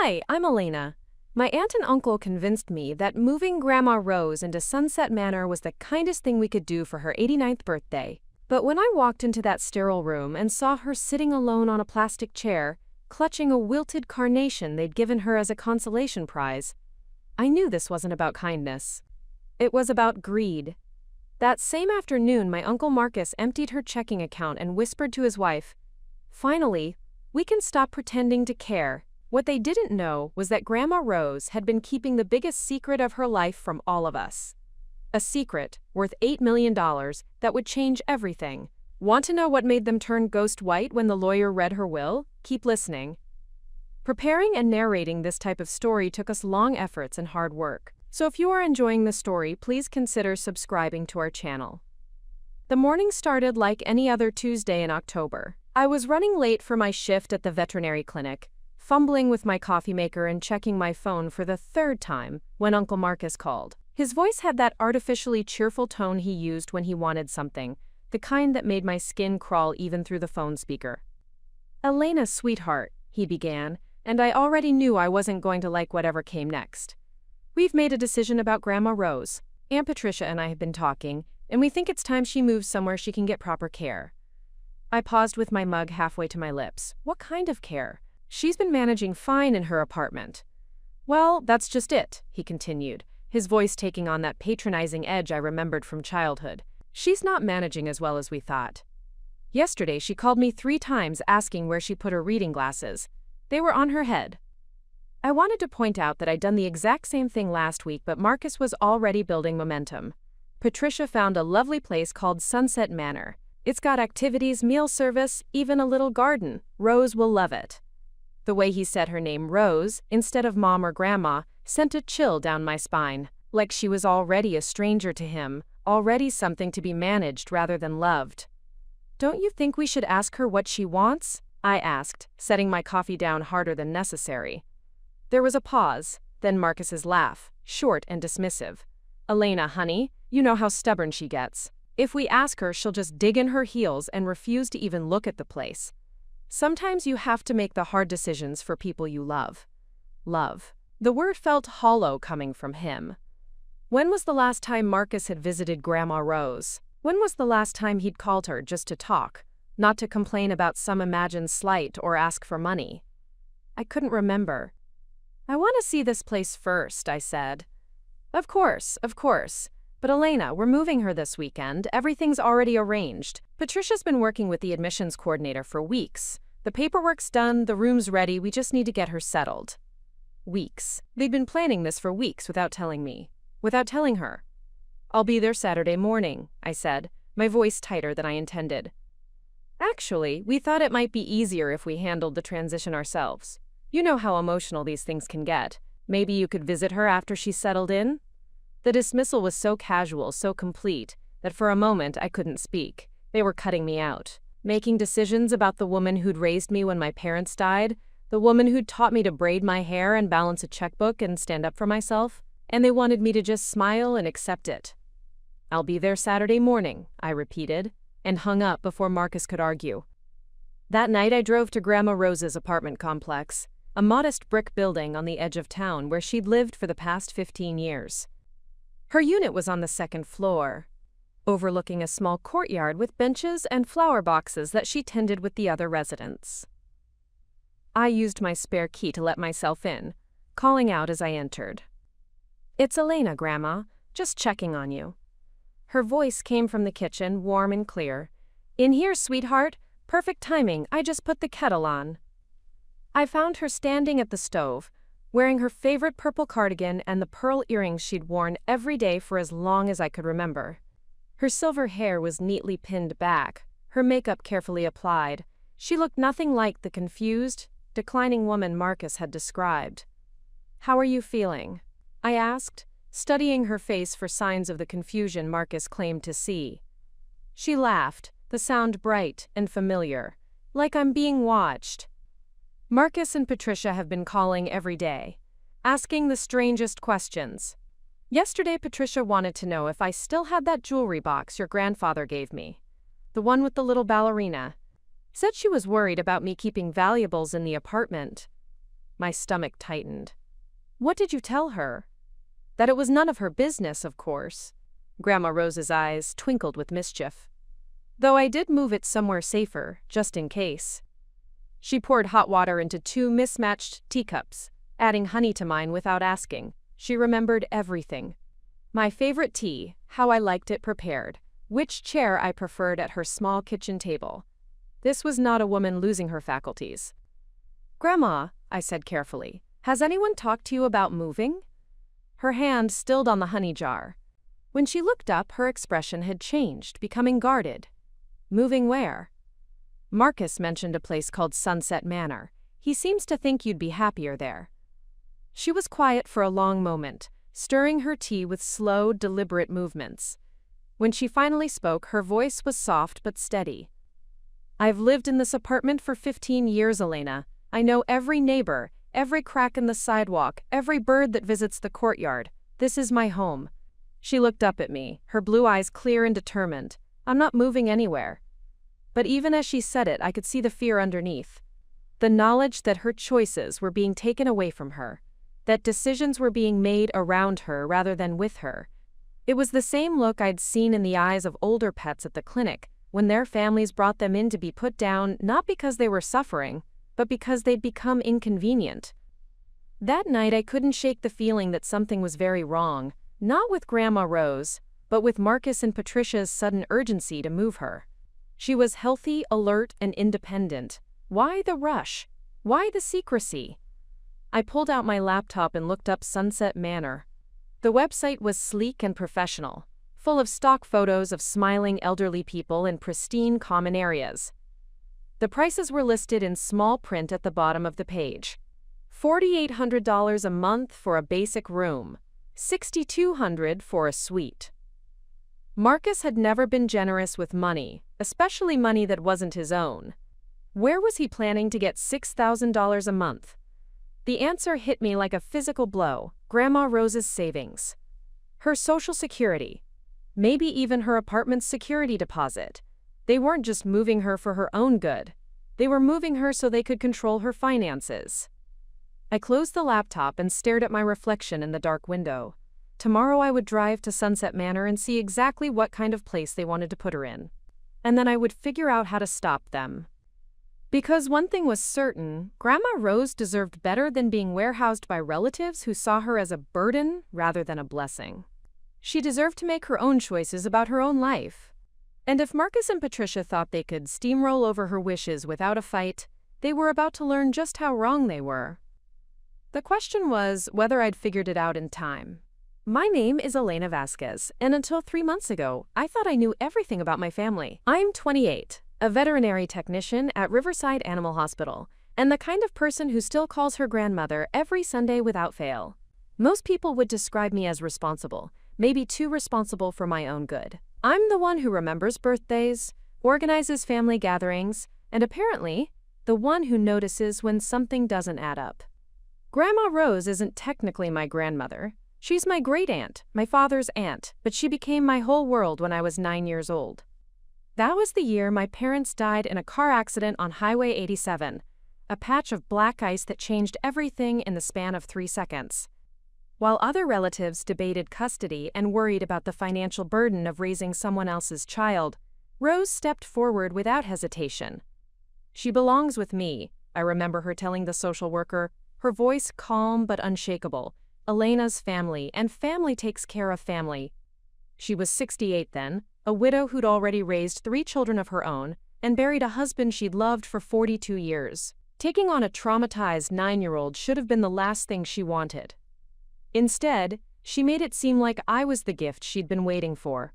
Hi, I'm Elena. My aunt and uncle convinced me that moving Grandma Rose into Sunset Manor was the kindest thing we could do for her 89th birthday. But when I walked into that sterile room and saw her sitting alone on a plastic chair, clutching a wilted carnation they'd given her as a consolation prize, I knew this wasn't about kindness. It was about greed. That same afternoon, my Uncle Marcus emptied her checking account and whispered to his wife, "Finally, we can stop pretending to care." What they didn't know was that Grandma Rose had been keeping the biggest secret of her life from all of us. A secret worth $8 million that would change everything. Want to know what made them turn ghost white when the lawyer read her will? Keep listening. Preparing and narrating this type of story took us long efforts and hard work. So if you are enjoying the story, please consider subscribing to our channel. The morning started like any other Tuesday in October. I was running late for my shift at the veterinary clinic, fumbling with my coffee maker and checking my phone for the third time when Uncle Marcus called. His voice had that artificially cheerful tone he used when he wanted something, the kind that made my skin crawl even through the phone speaker. "Elena, sweetheart," he began, and I already knew I wasn't going to like whatever came next. "We've made a decision about Grandma Rose. Aunt Patricia and I have been talking, and we think it's time she moves somewhere she can get proper care." I paused with my mug halfway to my lips. What kind of care? She's been managing fine in her apartment. "Well, that's just it," he continued, his voice taking on that patronizing edge I remembered from childhood. "She's not managing as well as we thought. Yesterday she called me 3 times asking where she put her reading glasses. They were on her head." I wanted to point out that I'd done the exact same thing last week, but Marcus was already building momentum. "Patricia found a lovely place called Sunset Manor. It's got activities, meal service, even a little garden. Rose will love it." The way he said her name, Rose, instead of Mom or Grandma, sent a chill down my spine, like she was already a stranger to him, already something to be managed rather than loved. "Don't you think we should ask her what she wants?" I asked, setting my coffee down harder than necessary. There was a pause, then Marcus's laugh, short and dismissive. "Elena, honey, you know how stubborn she gets. If we ask her, she'll just dig in her heels and refuse to even look at the place. Sometimes you have to make the hard decisions for people you love." Love. The word felt hollow coming from him. When was the last time Marcus had visited Grandma Rose? When was the last time he'd called her just to talk, not to complain about some imagined slight or ask for money? I couldn't remember. "I want to see this place first," I said. Of course. But Elena, we're moving her this weekend. Everything's already arranged. Patricia's been working with the admissions coordinator for weeks. The paperwork's done, the room's ready, we just need to get her settled." Weeks. They'd been planning this for weeks without telling me. Without telling her. "I'll be there Saturday morning," I said, my voice tighter than I intended. "Actually, we thought it might be easier if we handled the transition ourselves. You know how emotional these things can get. Maybe you could visit her after she's settled in?" The dismissal was so casual, so complete, that for a moment I couldn't speak. They were cutting me out. Making decisions about the woman who'd raised me when my parents died, the woman who'd taught me to braid my hair and balance a checkbook and stand up for myself, and they wanted me to just smile and accept it. "I'll be there Saturday morning," I repeated, and hung up before Marcus could argue. That night I drove to Grandma Rose's apartment complex, a modest brick building on the edge of town where she'd lived for the past 15 years. Her unit was on the 2nd floor, overlooking a small courtyard with benches and flower boxes that she tended with the other residents. I used my spare key to let myself in, calling out as I entered. "It's Elena, Grandma, just checking on you." Her voice came from the kitchen, warm and clear. "In here, sweetheart. Perfect timing, I just put the kettle on." I found her standing at the stove, wearing her favorite purple cardigan and the pearl earrings she'd worn every day for as long as I could remember. Her silver hair was neatly pinned back, her makeup carefully applied. She looked nothing like the confused, declining woman Marcus had described. "How are you feeling?" I asked, studying her face for signs of the confusion Marcus claimed to see. She laughed, the sound bright and familiar, like I'm being watched. "Marcus and Patricia have been calling every day, asking the strangest questions. Yesterday Patricia wanted to know if I still had that jewelry box your grandfather gave me, the one with the little ballerina. Said she was worried about me keeping valuables in the apartment." My stomach tightened. What did you tell her? That it was none of her business, of course. Grandma Rose's eyes twinkled with mischief. Though I did move it somewhere safer, just in case. She poured hot water into 2 mismatched teacups, adding honey to mine without asking. She remembered everything. My favorite tea, how I liked it prepared, which chair I preferred at her small kitchen table. This was not a woman losing her faculties. Grandma, I said carefully, has anyone talked to you about moving? Her hand stilled on the honey jar. When she looked up, her expression had changed, becoming guarded. Moving where? Marcus mentioned a place called Sunset Manor. He seems to think you'd be happier there. She was quiet for a long moment, stirring her tea with slow, deliberate movements. When she finally spoke, her voice was soft but steady. I've lived in this apartment for 15 years, Elena. I know every neighbor, every crack in the sidewalk, every bird that visits the courtyard. This is my home. She looked up at me, her blue eyes clear and determined. I'm not moving anywhere. But even as she said it, I could see the fear underneath. The knowledge that her choices were being taken away from her, that decisions were being made around her rather than with her. It was the same look I'd seen in the eyes of older pets at the clinic, when their families brought them in to be put down not because they were suffering, but because they'd become inconvenient. That night I couldn't shake the feeling that something was very wrong, not with Grandma Rose, but with Marcus and Patricia's sudden urgency to move her. She was healthy, alert, and independent. Why the rush? Why the secrecy? I pulled out my laptop and looked up Sunset Manor. The website was sleek and professional, full of stock photos of smiling elderly people in pristine common areas. The prices were listed in small print at the bottom of the page. $4,800 a month for a basic room, $6,200 for a suite. Marcus had never been generous with money, especially money that wasn't his own. Where was he planning to get $6,000 a month? The answer hit me like a physical blow: Grandma Rose's savings. Her Social Security. Maybe even her apartment's security deposit. They weren't just moving her for her own good. They were moving her so they could control her finances. I closed the laptop and stared at my reflection in the dark window. Tomorrow I would drive to Sunset Manor and see exactly what kind of place they wanted to put her in. And then I would figure out how to stop them. Because one thing was certain, Grandma Rose deserved better than being warehoused by relatives who saw her as a burden rather than a blessing. She deserved to make her own choices about her own life. And if Marcus and Patricia thought they could steamroll over her wishes without a fight, they were about to learn just how wrong they were. The question was whether I'd figured it out in time. My name is Elena Vasquez, and until 3 months ago, I thought I knew everything about my family. I'm 28, a veterinary technician at Riverside Animal Hospital, and the kind of person who still calls her grandmother every Sunday without fail. Most people would describe me as responsible, maybe too responsible for my own good. I'm the one who remembers birthdays, organizes family gatherings, and apparently, the one who notices when something doesn't add up. Grandma Rose isn't technically my grandmother. She's my great-aunt, my father's aunt, but she became my whole world when I was 9 years old. That was the year my parents died in a car accident on Highway 87, a patch of black ice that changed everything in the span of 3 seconds. While other relatives debated custody and worried about the financial burden of raising someone else's child, Rose stepped forward without hesitation. She belongs with me, I remember her telling the social worker, her voice calm but unshakable. Elena's family, and family takes care of family. She was 68 then, a widow who'd already raised 3 children of her own, and buried a husband she'd loved for 42 years. Taking on a traumatized 9-year-old should have been the last thing she wanted. Instead, she made it seem like I was the gift she'd been waiting for.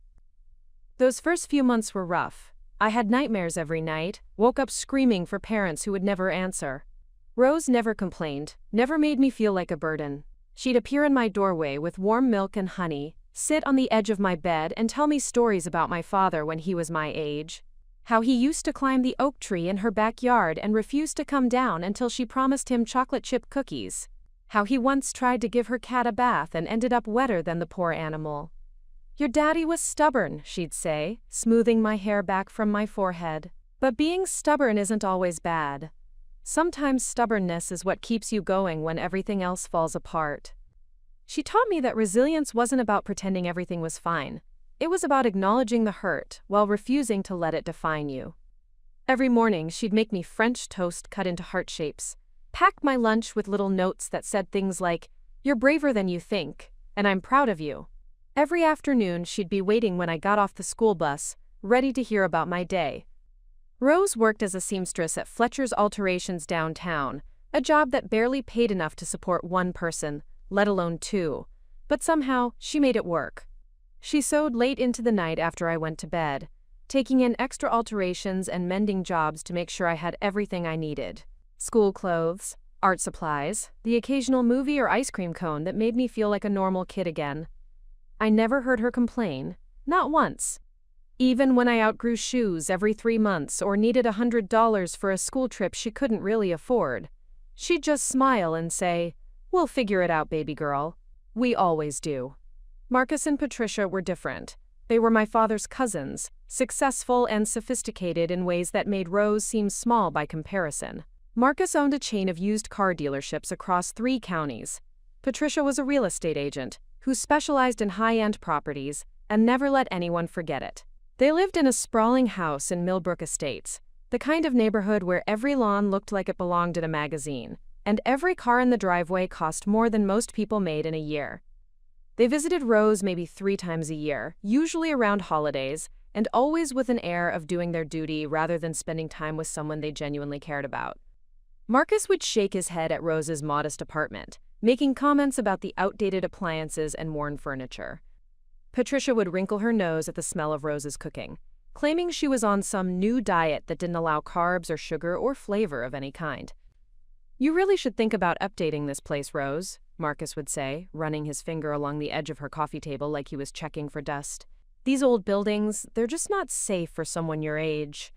Those first few months were rough. I had nightmares every night, woke up screaming for parents who would never answer. Rose never complained, never made me feel like a burden. She'd appear in my doorway with warm milk and honey, sit on the edge of my bed and tell me stories about my father when he was my age. How he used to climb the oak tree in her backyard and refused to come down until she promised him chocolate chip cookies. How he once tried to give her cat a bath and ended up wetter than the poor animal. Your daddy was stubborn, she'd say, smoothing my hair back from my forehead. But being stubborn isn't always bad. Sometimes stubbornness is what keeps you going when everything else falls apart. She taught me that resilience wasn't about pretending everything was fine. It was about acknowledging the hurt while refusing to let it define you. Every morning, she'd make me French toast cut into heart shapes, pack my lunch with little notes that said things like, "You're braver than you think, and I'm proud of you." Every afternoon, she'd be waiting when I got off the school bus, ready to hear about my day. Rose worked as a seamstress at Fletcher's Alterations downtown, a job that barely paid enough to support one person, let alone two, but somehow she made it work. She sewed late into the night after I went to bed, taking in extra alterations and mending jobs to make sure I had everything I needed. School clothes, art supplies, the occasional movie or ice cream cone that made me feel like a normal kid again. I never heard her complain, not once. Even when I outgrew shoes every 3 months or needed $100 for a school trip she couldn't really afford, she'd just smile and say, "We'll figure it out, baby girl." We always do. Marcus and Patricia were different. They were my father's cousins, successful and sophisticated in ways that made Rose seem small by comparison. Marcus owned a chain of used car dealerships across 3 counties. Patricia was a real estate agent who specialized in high-end properties and never let anyone forget it. They lived in a sprawling house in Millbrook Estates, the kind of neighborhood where every lawn looked like it belonged in a magazine, and every car in the driveway cost more than most people made in a year. They visited Rose maybe 3 times a year, usually around holidays, and always with an air of doing their duty rather than spending time with someone they genuinely cared about. Marcus would shake his head at Rose's modest apartment, making comments about the outdated appliances and worn furniture. Patricia would wrinkle her nose at the smell of Rose's cooking, claiming she was on some new diet that didn't allow carbs or sugar or flavor of any kind. "You really should think about updating this place, Rose," Marcus would say, running his finger along the edge of her coffee table like he was checking for dust. "These old buildings, they're just not safe for someone your age."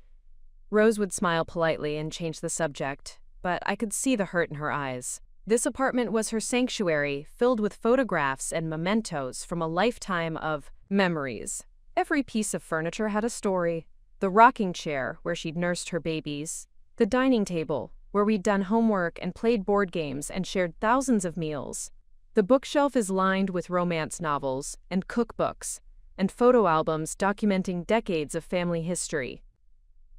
Rose would smile politely and change the subject, but I could see the hurt in her eyes. This apartment was her sanctuary, filled with photographs and mementos from a lifetime of memories. Every piece of furniture had a story. The rocking chair, where she'd nursed her babies. The dining table, where we'd done homework and played board games and shared thousands of meals. The bookshelf is lined with romance novels and cookbooks and photo albums documenting decades of family history.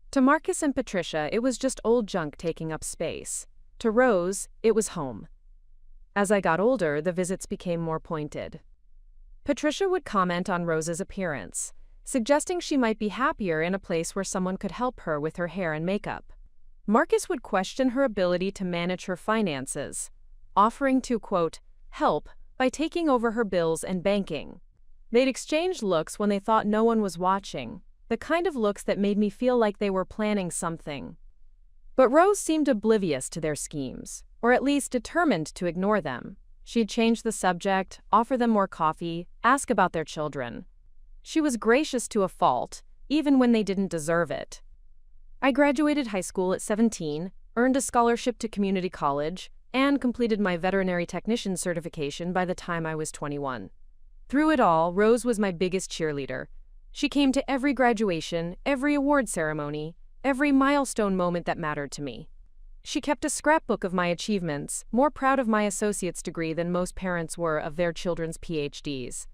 To Marcus and Patricia, it was just old junk taking up space. To Rose, it was home. As I got older, the visits became more pointed. Patricia would comment on Rose's appearance, suggesting she might be happier in a place where someone could help her with her hair and makeup. Marcus would question her ability to manage her finances, offering to, quote, help by taking over her bills and banking. They'd exchange looks when they thought no one was watching, the kind of looks that made me feel like they were planning something. But Rose seemed oblivious to their schemes, or at least determined to ignore them. She'd change the subject, offer them more coffee, ask about their children. She was gracious to a fault, even when they didn't deserve it. I graduated high school at 17, earned a scholarship to community college, and completed my veterinary technician certification by the time I was 21. Through it all, Rose was my biggest cheerleader. She came to every graduation, every award ceremony, every milestone moment that mattered to me. She kept a scrapbook of my achievements, more proud of my associate's degree than most parents were of their children's PhDs.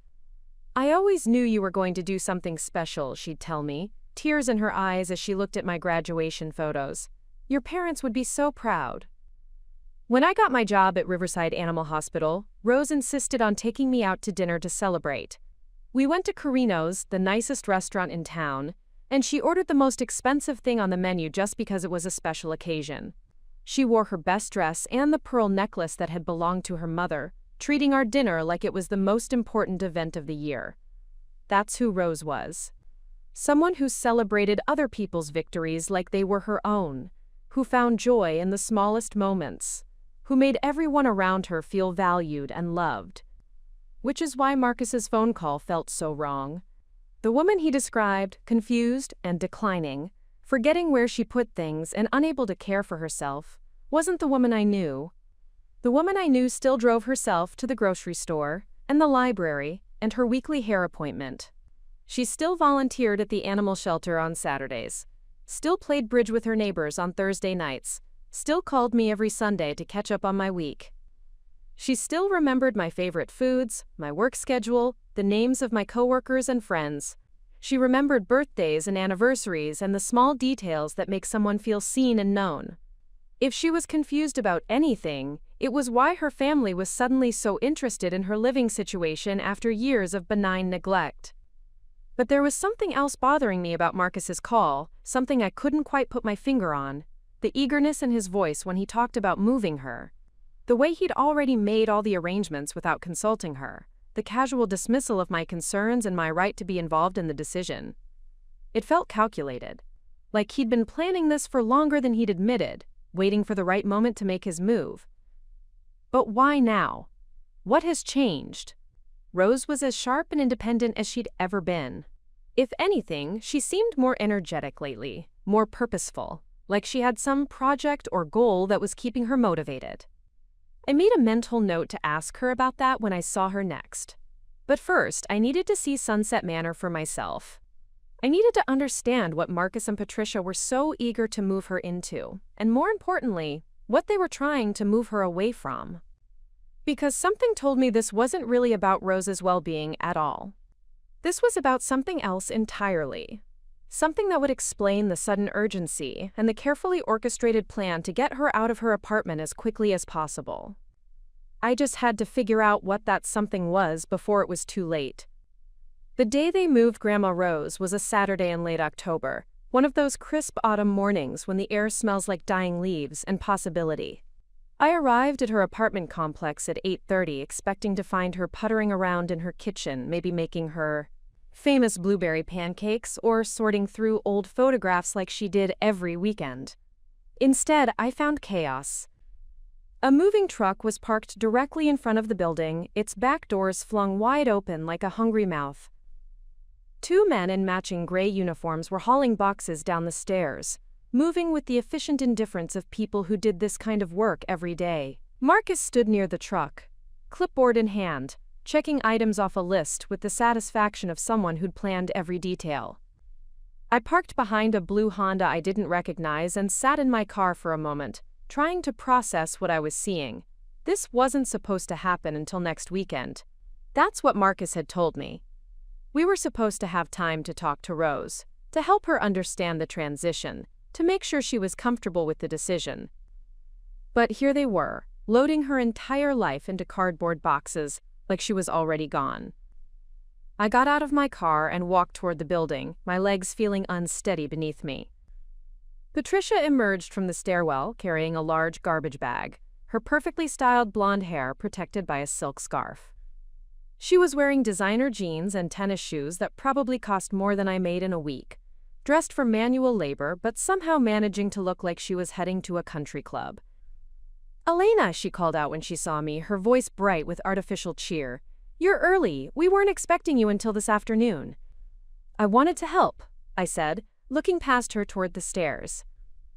"I always knew you were going to do something special," she'd tell me, tears in her eyes as she looked at my graduation photos. "Your parents would be so proud." When I got my job at Riverside Animal Hospital, Rose insisted on taking me out to dinner to celebrate. We went to Carino's, the nicest restaurant in town, and she ordered the most expensive thing on the menu just because it was a special occasion. She wore her best dress and the pearl necklace that had belonged to her mother, treating our dinner like it was the most important event of the year. That's who Rose was. Someone who celebrated other people's victories like they were her own, who found joy in the smallest moments, who made everyone around her feel valued and loved. Which is why Marcus's phone call felt so wrong. The woman he described, confused and declining, forgetting where she put things and unable to care for herself, wasn't the woman I knew. The woman I knew still drove herself to the grocery store and the library and her weekly hair appointment. She still volunteered at the animal shelter on Saturdays, still played bridge with her neighbors on Thursday nights, still called me every Sunday to catch up on my week. She still remembered my favorite foods, my work schedule, the names of my coworkers and friends. She remembered birthdays and anniversaries and the small details that make someone feel seen and known. If she was confused about anything, it was why her family was suddenly so interested in her living situation after years of benign neglect. But there was something else bothering me about Marcus's call, something I couldn't quite put my finger on: the eagerness in his voice when he talked about moving her. The way he'd already made all the arrangements without consulting her. The casual dismissal of my concerns and my right to be involved in the decision. It felt calculated. Like he'd been planning this for longer than he'd admitted, waiting for the right moment to make his move. But why now? What has changed? Rose was as sharp and independent as she'd ever been. If anything, she seemed more energetic lately, more purposeful, like she had some project or goal that was keeping her motivated. I made a mental note to ask her about that when I saw her next. But first, I needed to see Sunset Manor for myself. I needed to understand what Marcus and Patricia were so eager to move her into, and more importantly, what they were trying to move her away from. Because something told me this wasn't really about Rose's well-being at all. This was about something else entirely. Something that would explain the sudden urgency and the carefully orchestrated plan to get her out of her apartment as quickly as possible. I just had to figure out what that something was before it was too late. The day they moved Grandma Rose was a Saturday in late October, one of those crisp autumn mornings when the air smells like dying leaves and possibility. I arrived at her apartment complex at 8:30, expecting to find her puttering around in her kitchen, maybe making her famous blueberry pancakes or sorting through old photographs like she did every weekend. Instead, I found chaos. A moving truck was parked directly in front of the building, its back doors flung wide open like a hungry mouth. Two men in matching gray uniforms were hauling boxes down the stairs, moving with the efficient indifference of people who did this kind of work every day. Marcus stood near the truck, clipboard in hand, checking items off a list with the satisfaction of someone who'd planned every detail. I parked behind a blue Honda I didn't recognize and sat in my car for a moment, trying to process what I was seeing. This wasn't supposed to happen until next weekend. That's what Marcus had told me. We were supposed to have time to talk to Rose, to help her understand the transition, to make sure she was comfortable with the decision. But here they were, loading her entire life into cardboard boxes, like she was already gone. I got out of my car and walked toward the building, my legs feeling unsteady beneath me. Patricia emerged from the stairwell carrying a large garbage bag, her perfectly styled blonde hair protected by a silk scarf. She was wearing designer jeans and tennis shoes that probably cost more than I made in a week, dressed for manual labor but somehow managing to look like she was heading to a country club. "Elena," she called out when she saw me, her voice bright with artificial cheer. "You're early. We weren't expecting you until this afternoon." "I wanted to help," I said, looking past her toward the stairs.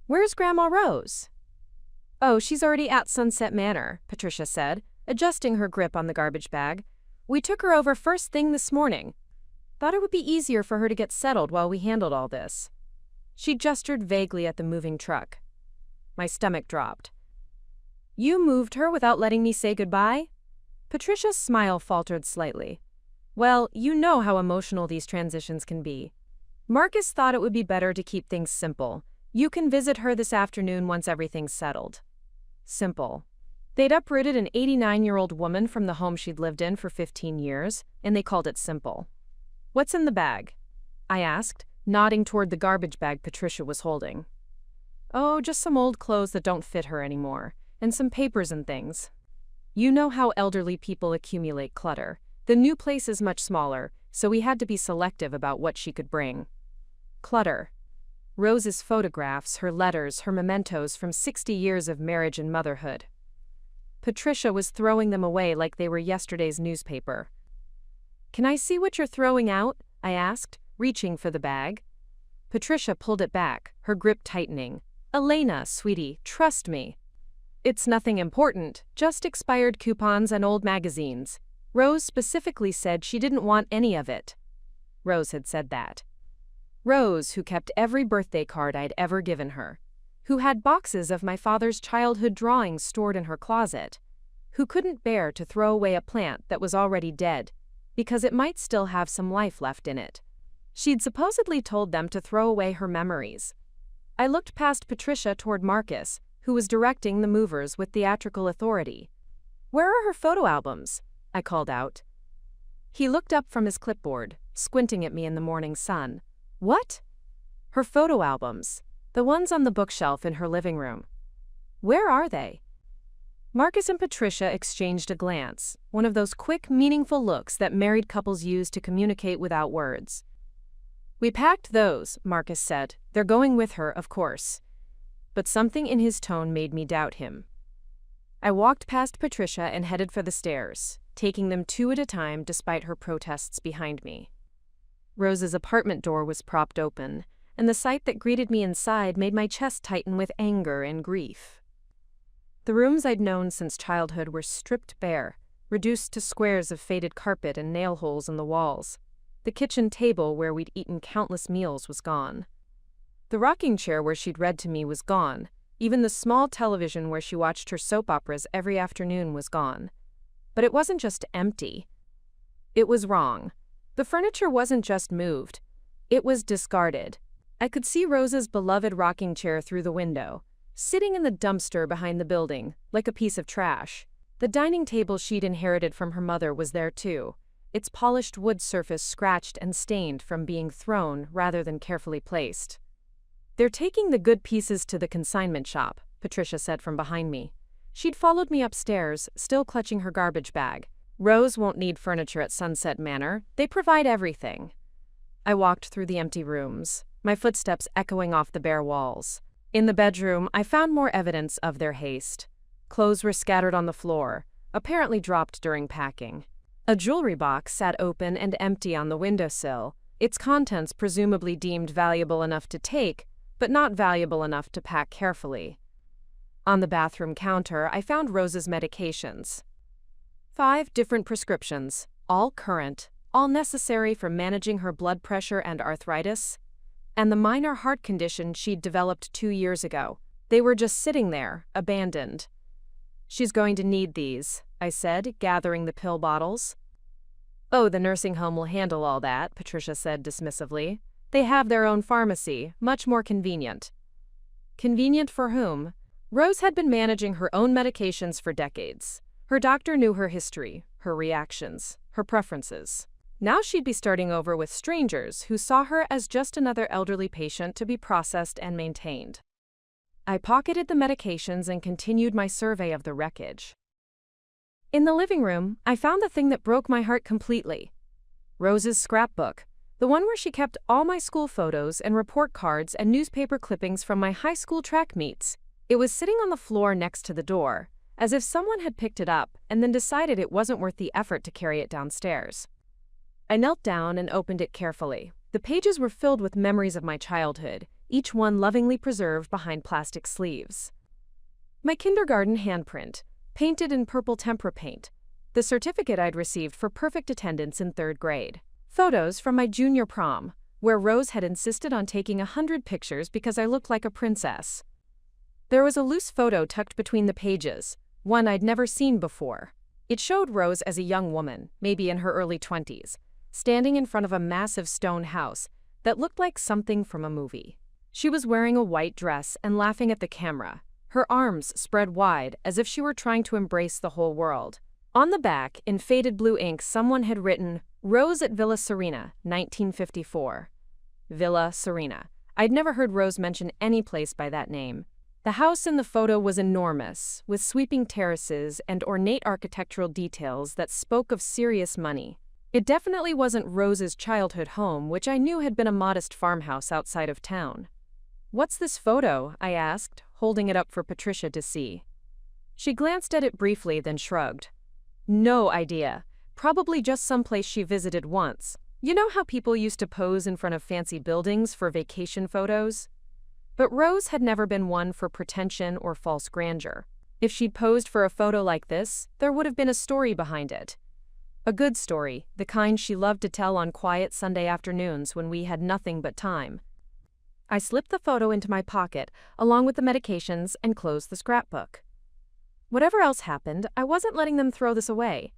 "Where's Grandma Rose?" "Oh, she's already at Sunset Manor," Patricia said, adjusting her grip on the garbage bag. "We took her over first thing this morning. Thought it would be easier for her to get settled while we handled all this." She gestured vaguely at the moving truck. My stomach dropped. "You moved her without letting me say goodbye?" Patricia's smile faltered slightly. "Well, you know how emotional these transitions can be. Marcus thought it would be better to keep things simple. You can visit her this afternoon once everything's settled." Simple. They'd uprooted an 89-year-old woman from the home she'd lived in for 15 years, and they called it simple. "What's in the bag?" I asked, nodding toward the garbage bag Patricia was holding. "Oh, just some old clothes that don't fit her anymore, and some papers and things. You know how elderly people accumulate clutter. The new place is much smaller, so we had to be selective about what she could bring." Clutter. Rose's photographs, her letters, her mementos from 60 years of marriage and motherhood. Patricia was throwing them away like they were yesterday's newspaper. "Can I see what you're throwing out?" I asked, reaching for the bag. Patricia pulled it back, her grip tightening. "Elena, sweetie, trust me. It's nothing important, just expired coupons and old magazines. Rose specifically said she didn't want any of it." Rose had said that. Rose, who kept every birthday card I'd ever given her. who had boxes of my father's childhood drawings stored in her closet, who couldn't bear to throw away a plant that was already dead, because it might still have some life left in it. She'd supposedly told them to throw away her memories. I looked past Patricia toward Marcus, who was directing the movers with theatrical authority. "Where are her photo albums?" I called out. He looked up from his clipboard, squinting at me in the morning sun. "What?" "Her photo albums. The ones on the bookshelf in her living room." "Where are they?" Marcus and Patricia exchanged a glance, one of those quick, meaningful looks that married couples use to communicate without words. "We packed those," Marcus said. "They're going with her, of course." But something in his tone made me doubt him. I walked past Patricia and headed for the stairs, taking them two at a time despite her protests behind me. Rose's apartment door was propped open, and the sight that greeted me inside made my chest tighten with anger and grief. The rooms I'd known since childhood were stripped bare, reduced to squares of faded carpet and nail holes in the walls. The kitchen table where we'd eaten countless meals was gone. The rocking chair where she'd read to me was gone. Even the small television where she watched her soap operas every afternoon was gone. But it wasn't just empty. It was wrong. The furniture wasn't just moved. It was discarded. I could see Rose's beloved rocking chair through the window, sitting in the dumpster behind the building, like a piece of trash. The dining table she'd inherited from her mother was there too, its polished wood surface scratched and stained from being thrown rather than carefully placed. "They're taking the good pieces to the consignment shop," Patricia said from behind me. She'd followed me upstairs, still clutching her garbage bag. "Rose won't need furniture at Sunset Manor. They provide everything." I walked through the empty rooms, my footsteps echoing off the bare walls. In the bedroom, I found more evidence of their haste. Clothes were scattered on the floor, apparently dropped during packing. A jewelry box sat open and empty on the windowsill, its contents presumably deemed valuable enough to take, but not valuable enough to pack carefully. On the bathroom counter, I found Rose's medications. 5 different prescriptions, all current, all necessary for managing her blood pressure and arthritis, and the minor heart condition she'd developed 2 years ago. They were just sitting there, abandoned. "She's going to need these," I said, gathering the pill bottles. "Oh, the nursing home will handle all that," Patricia said dismissively. "They have their own pharmacy, much more convenient." Convenient for whom? Rose had been managing her own medications for decades. Her doctor knew her history, her reactions, her preferences. Now she'd be starting over with strangers who saw her as just another elderly patient to be processed and maintained. I pocketed the medications and continued my survey of the wreckage. In the living room, I found the thing that broke my heart completely. Rose's scrapbook, the one where she kept all my school photos and report cards and newspaper clippings from my high school track meets. It was sitting on the floor next to the door, as if someone had picked it up and then decided it wasn't worth the effort to carry it downstairs. I knelt down and opened it carefully. The pages were filled with memories of my childhood, each one lovingly preserved behind plastic sleeves. My kindergarten handprint, painted in purple tempera paint. The certificate I'd received for perfect attendance in 3rd grade. Photos from my junior prom, where Rose had insisted on taking 100 pictures because I looked like a princess. There was a loose photo tucked between the pages, one I'd never seen before. It showed Rose as a young woman, maybe in her early 20s, standing in front of a massive stone house that looked like something from a movie. She was wearing a white dress and laughing at the camera, her arms spread wide as if she were trying to embrace the whole world. On the back, in faded blue ink, someone had written, "Rose at Villa Serena, 1954. Villa Serena. I'd never heard Rose mention any place by that name. The house in the photo was enormous, with sweeping terraces and ornate architectural details that spoke of serious money. It definitely wasn't Rose's childhood home, which I knew had been a modest farmhouse outside of town. "What's this photo?" I asked, holding it up for Patricia to see. She glanced at it briefly, then shrugged. "No idea. Probably just someplace she visited once. You know how people used to pose in front of fancy buildings for vacation photos?" But Rose had never been one for pretension or false grandeur. If she'd posed for a photo like this, there would have been a story behind it. A good story, the kind she loved to tell on quiet Sunday afternoons when we had nothing but time. I slipped the photo into my pocket, along with the medications, and closed the scrapbook. Whatever else happened, I wasn't letting them throw this away.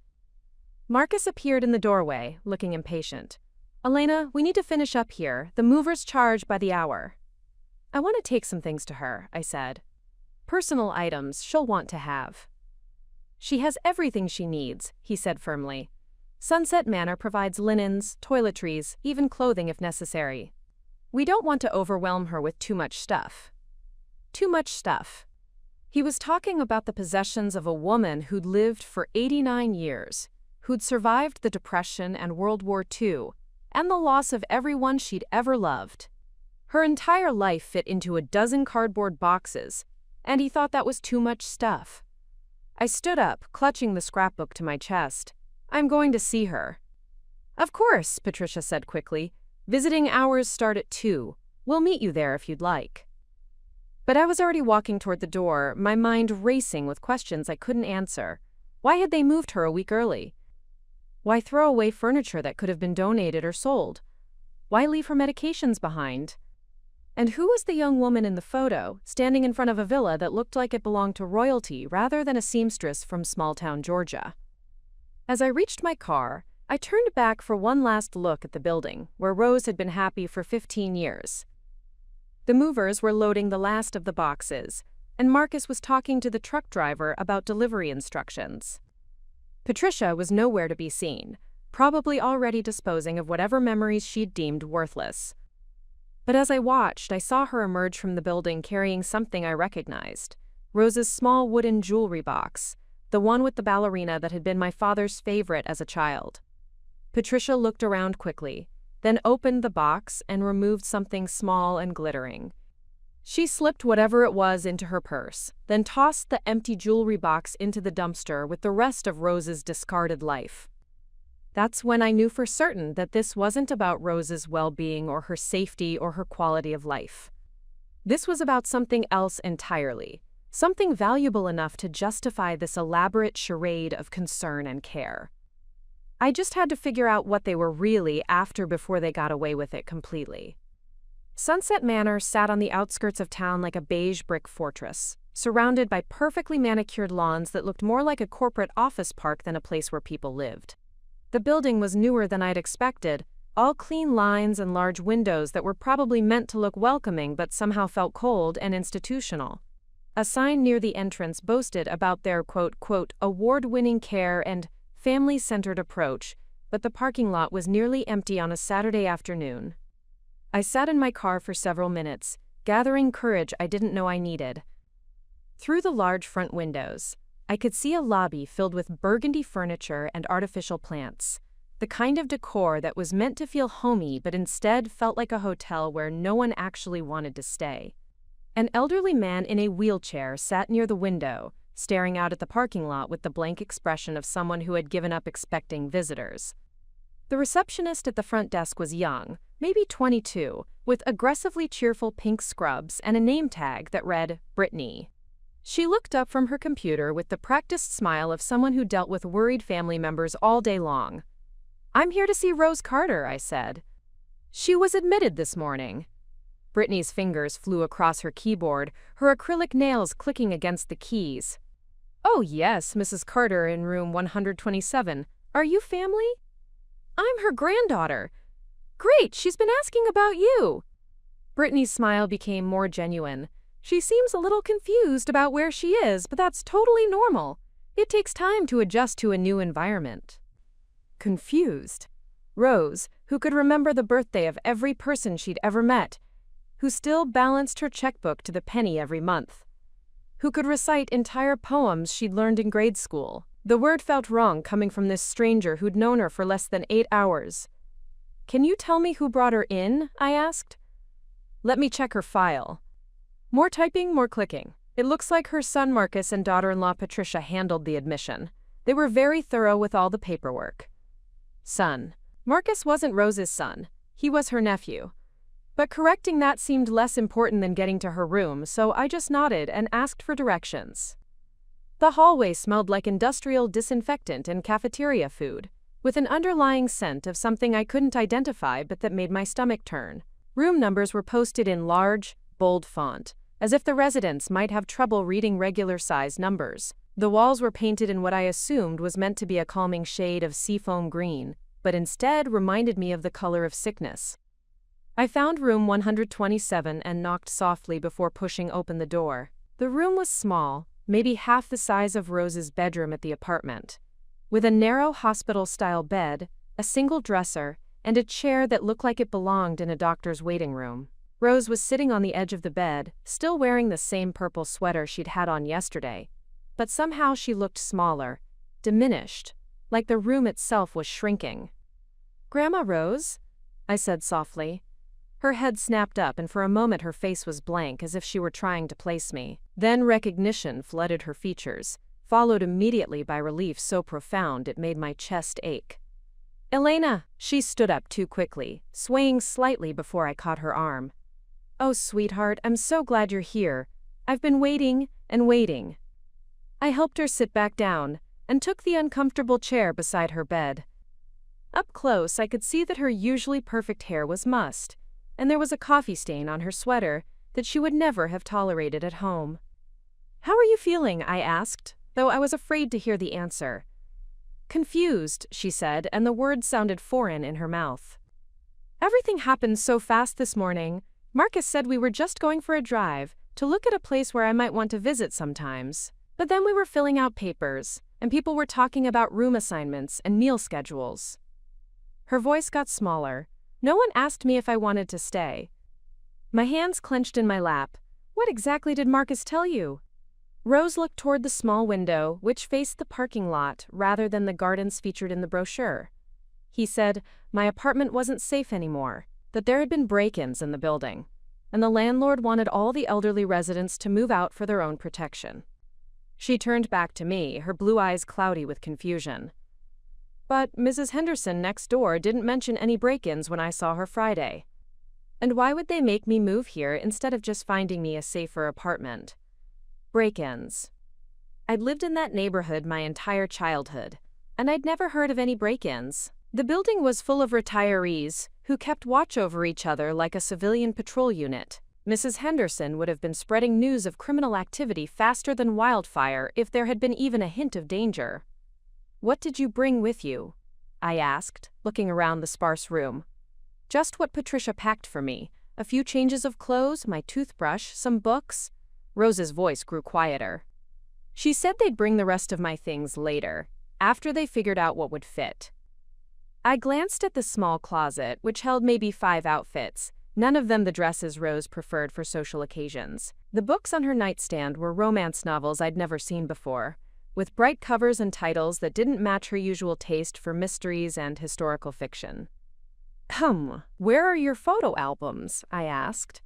Marcus appeared in the doorway, looking impatient. "Elena, we need to finish up here. The mover's charged by the hour." "I want to take some things to her," I said. "Personal items she'll want to have." "She has everything she needs," he said firmly. "Sunset Manor provides linens, toiletries, even clothing if necessary. We don't want to overwhelm her with too much stuff." Too much stuff. He was talking about the possessions of a woman who'd lived for 89 years, who'd survived the Depression and World War II, and the loss of everyone she'd ever loved. Her entire life fit into a dozen cardboard boxes, and he thought that was too much stuff. I stood up, clutching the scrapbook to my chest. "I'm going to see her." "Of course," Patricia said quickly. "Visiting hours start at 2. We'll meet you there if you'd like." But I was already walking toward the door, my mind racing with questions I couldn't answer. Why had they moved her a week early? Why throw away furniture that could have been donated or sold? Why leave her medications behind? And who was the young woman in the photo, standing in front of a villa that looked like it belonged to royalty rather than a seamstress from small-town Georgia? As I reached my car, I turned back for one last look at the building, where Rose had been happy for 15 years. The movers were loading the last of the boxes, and Marcus was talking to the truck driver about delivery instructions. Patricia was nowhere to be seen, probably already disposing of whatever memories she'd deemed worthless. But as I watched, I saw her emerge from the building carrying something I recognized. Rose's small wooden jewelry box, the one with the ballerina that had been my father's favorite as a child. Patricia looked around quickly, then opened the box and removed something small and glittering. She slipped whatever it was into her purse, then tossed the empty jewelry box into the dumpster with the rest of Rose's discarded life. That's when I knew for certain that this wasn't about Rose's well-being or her safety or her quality of life. This was about something else entirely, something valuable enough to justify this elaborate charade of concern and care. I just had to figure out what they were really after before they got away with it completely. Sunset Manor sat on the outskirts of town like a beige brick fortress, surrounded by perfectly manicured lawns that looked more like a corporate office park than a place where people lived. The building was newer than I'd expected, all clean lines and large windows that were probably meant to look welcoming but somehow felt cold and institutional. A sign near the entrance boasted about their quote, award-winning care and family-centered approach, but the parking lot was nearly empty on a Saturday afternoon. I sat in my car for several minutes, gathering courage I didn't know I needed. Through the large front windows, I could see a lobby filled with burgundy furniture and artificial plants, the kind of decor that was meant to feel homey but instead felt like a hotel where no one actually wanted to stay. An elderly man in a wheelchair sat near the window, staring out at the parking lot with the blank expression of someone who had given up expecting visitors. The receptionist at the front desk was young, maybe 22, with aggressively cheerful pink scrubs and a name tag that read Brittany. She looked up from her computer with the practiced smile of someone who dealt with worried family members all day long. "I'm here to see Rose Carter," I said. "She was admitted this morning." Brittany's fingers flew across her keyboard, her acrylic nails clicking against the keys. "Oh yes, Mrs. Carter in room 127. Are you family?" "I'm her granddaughter." "Great, she's been asking about you." Brittany's smile became more genuine. "She seems a little confused about where she is, but that's totally normal. It takes time to adjust to a new environment." Confused. Rose, who could remember the birthday of every person she'd ever met, who still balanced her checkbook to the penny every month, who could recite entire poems she'd learned in grade school. The word felt wrong coming from this stranger who'd known her for less than 8 hours. "Can you tell me who brought her in?" I asked. "Let me check her file." More typing, more clicking. It looks like her son Marcus and daughter-in-law Patricia handled the admission. They were very thorough with all the paperwork. Son. Marcus wasn't Rose's son. He was her nephew. But correcting that seemed less important than getting to her room, so I just nodded and asked for directions. The hallway smelled like industrial disinfectant and cafeteria food, with an underlying scent of something I couldn't identify but that made my stomach turn. Room numbers were posted in large, bold font, as if the residents might have trouble reading regular-sized numbers. The walls were painted in what I assumed was meant to be a calming shade of seafoam green, but instead reminded me of the color of sickness. I found room 127 and knocked softly before pushing open the door. The room was small, maybe half the size of Rose's bedroom at the apartment, with a narrow hospital-style bed, a single dresser, and a chair that looked like it belonged in a doctor's waiting room. Rose was sitting on the edge of the bed, still wearing the same purple sweater she'd had on yesterday, but somehow she looked smaller, diminished, like the room itself was shrinking. "Grandma Rose?" I said softly. Her head snapped up, and for a moment her face was blank, as if she were trying to place me. Then recognition flooded her features, followed immediately by relief so profound it made my chest ache. "Elena!" She stood up too quickly, swaying slightly before I caught her arm. "Oh, sweetheart, I'm so glad you're here. I've been waiting and waiting." I helped her sit back down, and took the uncomfortable chair beside her bed. Up close, I could see that her usually perfect hair was mussed, and there was a coffee stain on her sweater that she would never have tolerated at home. "How are you feeling?" I asked, though I was afraid to hear the answer. "Confused," she said, and the words sounded foreign in her mouth. "Everything happened so fast this morning. Marcus said we were just going for a drive, to look at a place where I might want to visit sometimes. But then we were filling out papers, and people were talking about room assignments and meal schedules." Her voice got smaller. "No one asked me if I wanted to stay." My hands clenched in my lap. "What exactly did Marcus tell you?" Rose looked toward the small window, which faced the parking lot rather than the gardens featured in the brochure. "He said my apartment wasn't safe anymore, that there had been break-ins in the building, and the landlord wanted all the elderly residents to move out for their own protection." She turned back to me, her blue eyes cloudy with confusion. "But Mrs. Henderson next door didn't mention any break-ins when I saw her Friday. And why would they make me move here instead of just finding me a safer apartment?" Break-ins. I'd lived in that neighborhood my entire childhood, and I'd never heard of any break-ins. The building was full of retirees who kept watch over each other like a civilian patrol unit. Mrs. Henderson would have been spreading news of criminal activity faster than wildfire if there had been even a hint of danger. "What did you bring with you?" I asked, looking around the sparse room. "Just what Patricia packed for me. A few changes of clothes, my toothbrush, some books." Rose's voice grew quieter. "She said they'd bring the rest of my things later, after they figured out what would fit." I glanced at the small closet, which held maybe 5 outfits, none of them the dresses Rose preferred for social occasions. The books on her nightstand were romance novels I'd never seen before, with bright covers and titles that didn't match her usual taste for mysteries and historical fiction. Where are your photo albums?" I asked.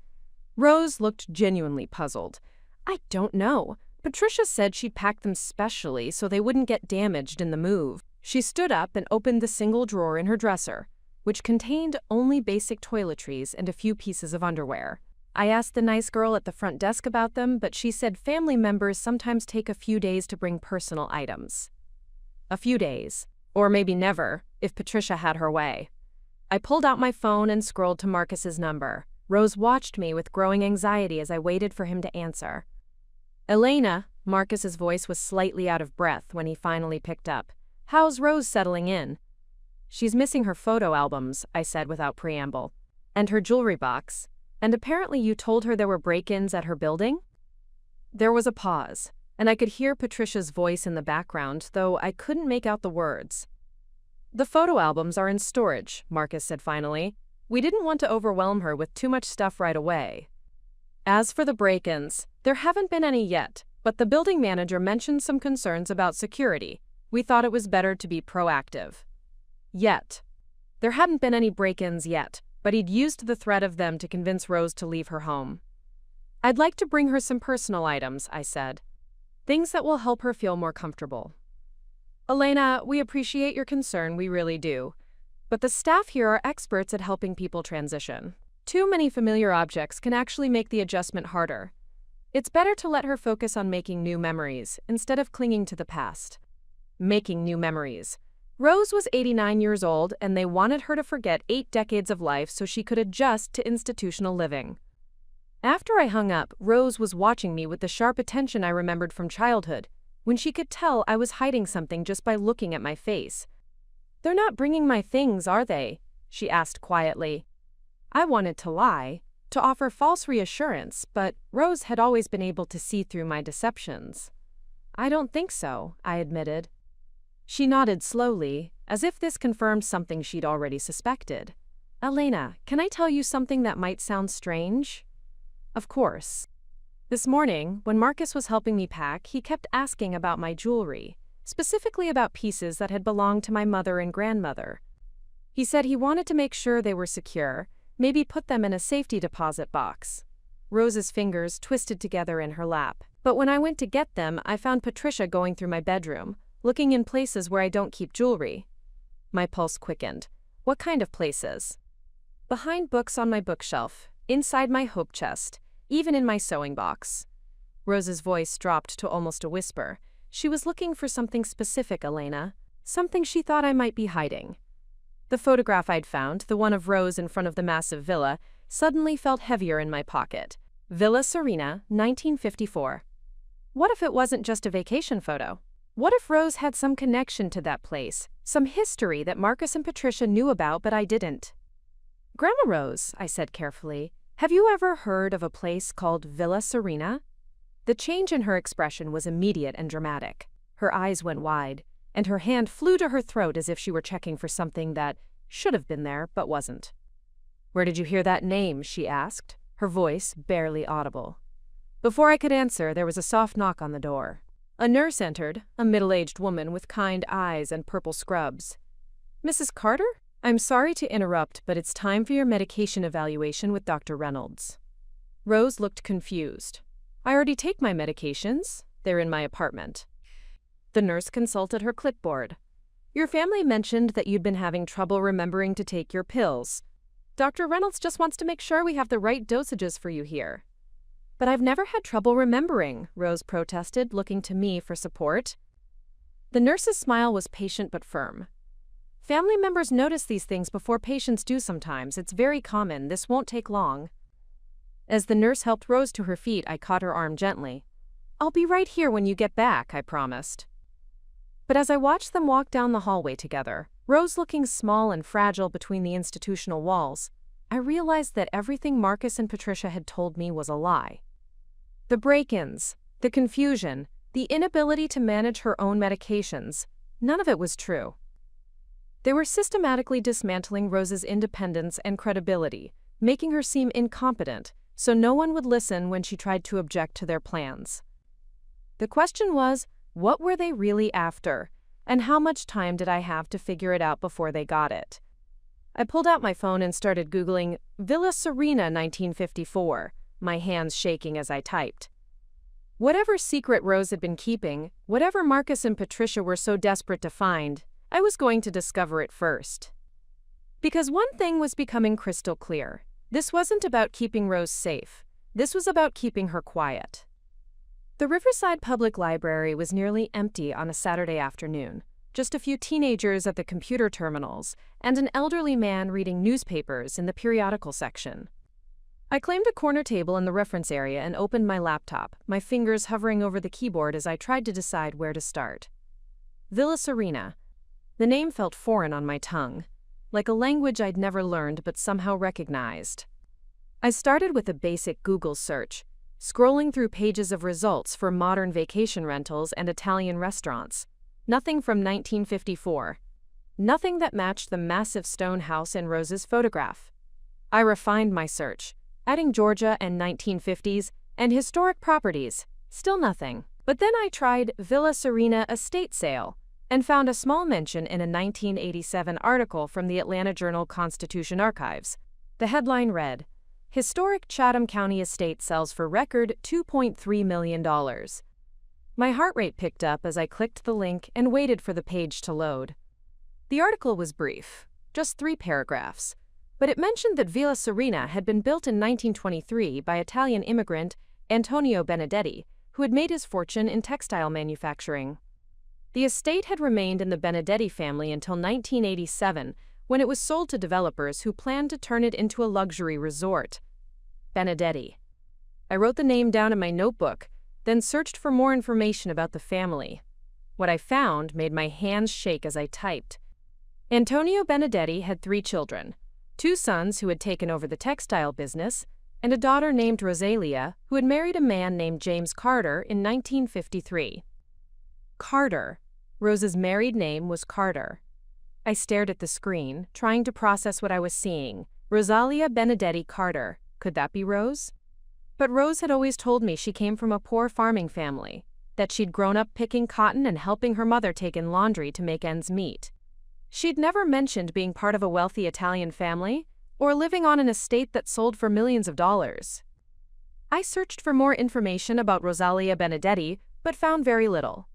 Rose looked genuinely puzzled. "I don't know. Patricia said she'd packed them specially so they wouldn't get damaged in the move." She stood up and opened the single drawer in her dresser, which contained only basic toiletries and a few pieces of underwear. I asked the nice girl at the front desk about them, but she said family members sometimes take a few days to bring personal items. A few days, or maybe never, if Patricia had her way. I pulled out my phone and scrolled to Marcus's number. Rose watched me with growing anxiety as I waited for him to answer. "Elena," Marcus's voice was slightly out of breath when he finally picked up. "How's Rose settling in?" "She's missing her photo albums," I said without preamble. "And her jewelry box. And apparently you told her there were break-ins at her building?" There was a pause, and I could hear Patricia's voice in the background, though I couldn't make out the words. "The photo albums are in storage," Marcus said finally. "We didn't want to overwhelm her with too much stuff right away. As for the break-ins, there haven't been any yet, but the building manager mentioned some concerns about security. We thought it was better to be proactive." Yet. There hadn't been any break-ins yet, but he'd used the threat of them to convince Rose to leave her home. "I'd like to bring her some personal items," I said. "Things that will help her feel more comfortable." "Elena, we appreciate your concern, we really do. But the staff here are experts at helping people transition. Too many familiar objects can actually make the adjustment harder. It's better to let her focus on making new memories instead of clinging to the past." Making new memories. Rose was 89 years old, and they wanted her to forget 8 decades of life so she could adjust to institutional living. After I hung up, Rose was watching me with the sharp attention I remembered from childhood, when she could tell I was hiding something just by looking at my face. "They're not bringing my things, are they?" she asked quietly. I wanted to lie, to offer false reassurance, but Rose had always been able to see through my deceptions. "I don't think so," I admitted. She nodded slowly, as if this confirmed something she'd already suspected. "Elena, can I tell you something that might sound strange?" "Of course." This morning, when Marcus was helping me pack, he kept asking about my jewelry, specifically about pieces that had belonged to my mother and grandmother. He said he wanted to make sure they were secure, maybe put them in a safety deposit box. Rose's fingers twisted together in her lap, but when I went to get them, I found Patricia going through my bedroom, looking in places where I don't keep jewelry. My pulse quickened. "What kind of places?" "Behind books on my bookshelf, inside my hope chest, even in my sewing box." Rose's voice dropped to almost a whisper. She was looking for something specific, Elena, something she thought I might be hiding. The photograph I'd found, the one of Rose in front of the massive villa, suddenly felt heavier in my pocket. Villa Serena, 1954. What if it wasn't just a vacation photo? What if Rose had some connection to that place, some history that Marcus and Patricia knew about but I didn't? "Grandma Rose," I said carefully, "have you ever heard of a place called Villa Serena?" The change in her expression was immediate and dramatic. Her eyes went wide, and her hand flew to her throat as if she were checking for something that should have been there but wasn't. "Where did you hear that name?" she asked, her voice barely audible. Before I could answer, there was a soft knock on the door. A nurse entered, a middle-aged woman with kind eyes and purple scrubs. "Mrs. Carter? I'm sorry to interrupt, but it's time for your medication evaluation with Dr. Reynolds." Rose looked confused. "I already take my medications. They're in my apartment." The nurse consulted her clipboard. "Your family mentioned that you'd been having trouble remembering to take your pills. Dr. Reynolds just wants to make sure we have the right dosages for you here." "But I've never had trouble remembering," Rose protested, looking to me for support. The nurse's smile was patient but firm. "Family members notice these things before patients do sometimes. It's very common. This won't take long." As the nurse helped Rose to her feet, I caught her arm gently. "I'll be right here when you get back," I promised. But as I watched them walk down the hallway together, Rose looking small and fragile between the institutional walls, I realized that everything Marcus and Patricia had told me was a lie. The break-ins, the confusion, the inability to manage her own medications, none of it was true. They were systematically dismantling Rose's independence and credibility, making her seem incompetent, so no one would listen when she tried to object to their plans. The question was, what were they really after, and how much time did I have to figure it out before they got it? I pulled out my phone and started Googling Villa Serena 1954, my hands shaking as I typed. Whatever secret Rose had been keeping, whatever Marcus and Patricia were so desperate to find, I was going to discover it first. Because one thing was becoming crystal clear. This wasn't about keeping Rose safe. This was about keeping her quiet. The Riverside Public Library was nearly empty on a Saturday afternoon. Just a few teenagers at the computer terminals, and an elderly man reading newspapers in the periodical section. I claimed a corner table in the reference area and opened my laptop, my fingers hovering over the keyboard as I tried to decide where to start. Villa Serena. The name felt foreign on my tongue, like a language I'd never learned but somehow recognized. I started with a basic Google search, scrolling through pages of results for modern vacation rentals and Italian restaurants. Nothing from 1954. Nothing that matched the massive stone house in Rose's photograph. I refined my search, adding Georgia and 1950s and historic properties. Still nothing. But then I tried Villa Serena estate sale and found a small mention in a 1987 article from the Atlanta Journal-Constitution Archives. The headline read, "Historic Chatham County estate sells for record $2.3 million. My heart rate picked up as I clicked the link and waited for the page to load. The article was brief, just 3 paragraphs, but it mentioned that Villa Serena had been built in 1923 by Italian immigrant Antonio Benedetti, who had made his fortune in textile manufacturing. The estate had remained in the Benedetti family until 1987, when it was sold to developers who planned to turn it into a luxury resort. Benedetti. I wrote the name down in my notebook, then searched for more information about the family. What I found made my hands shake as I typed. Antonio Benedetti had 3 children, 2 sons who had taken over the textile business, and a daughter named Rosalia who had married a man named James Carter in 1953. Carter. Rose's married name was Carter. I stared at the screen, trying to process what I was seeing. Rosalia Benedetti Carter. Could that be Rose? But Rose had always told me she came from a poor farming family, that she'd grown up picking cotton and helping her mother take in laundry to make ends meet. She'd never mentioned being part of a wealthy Italian family, or living on an estate that sold for millions of dollars. I searched for more information about Rosalia Benedetti, but found very little.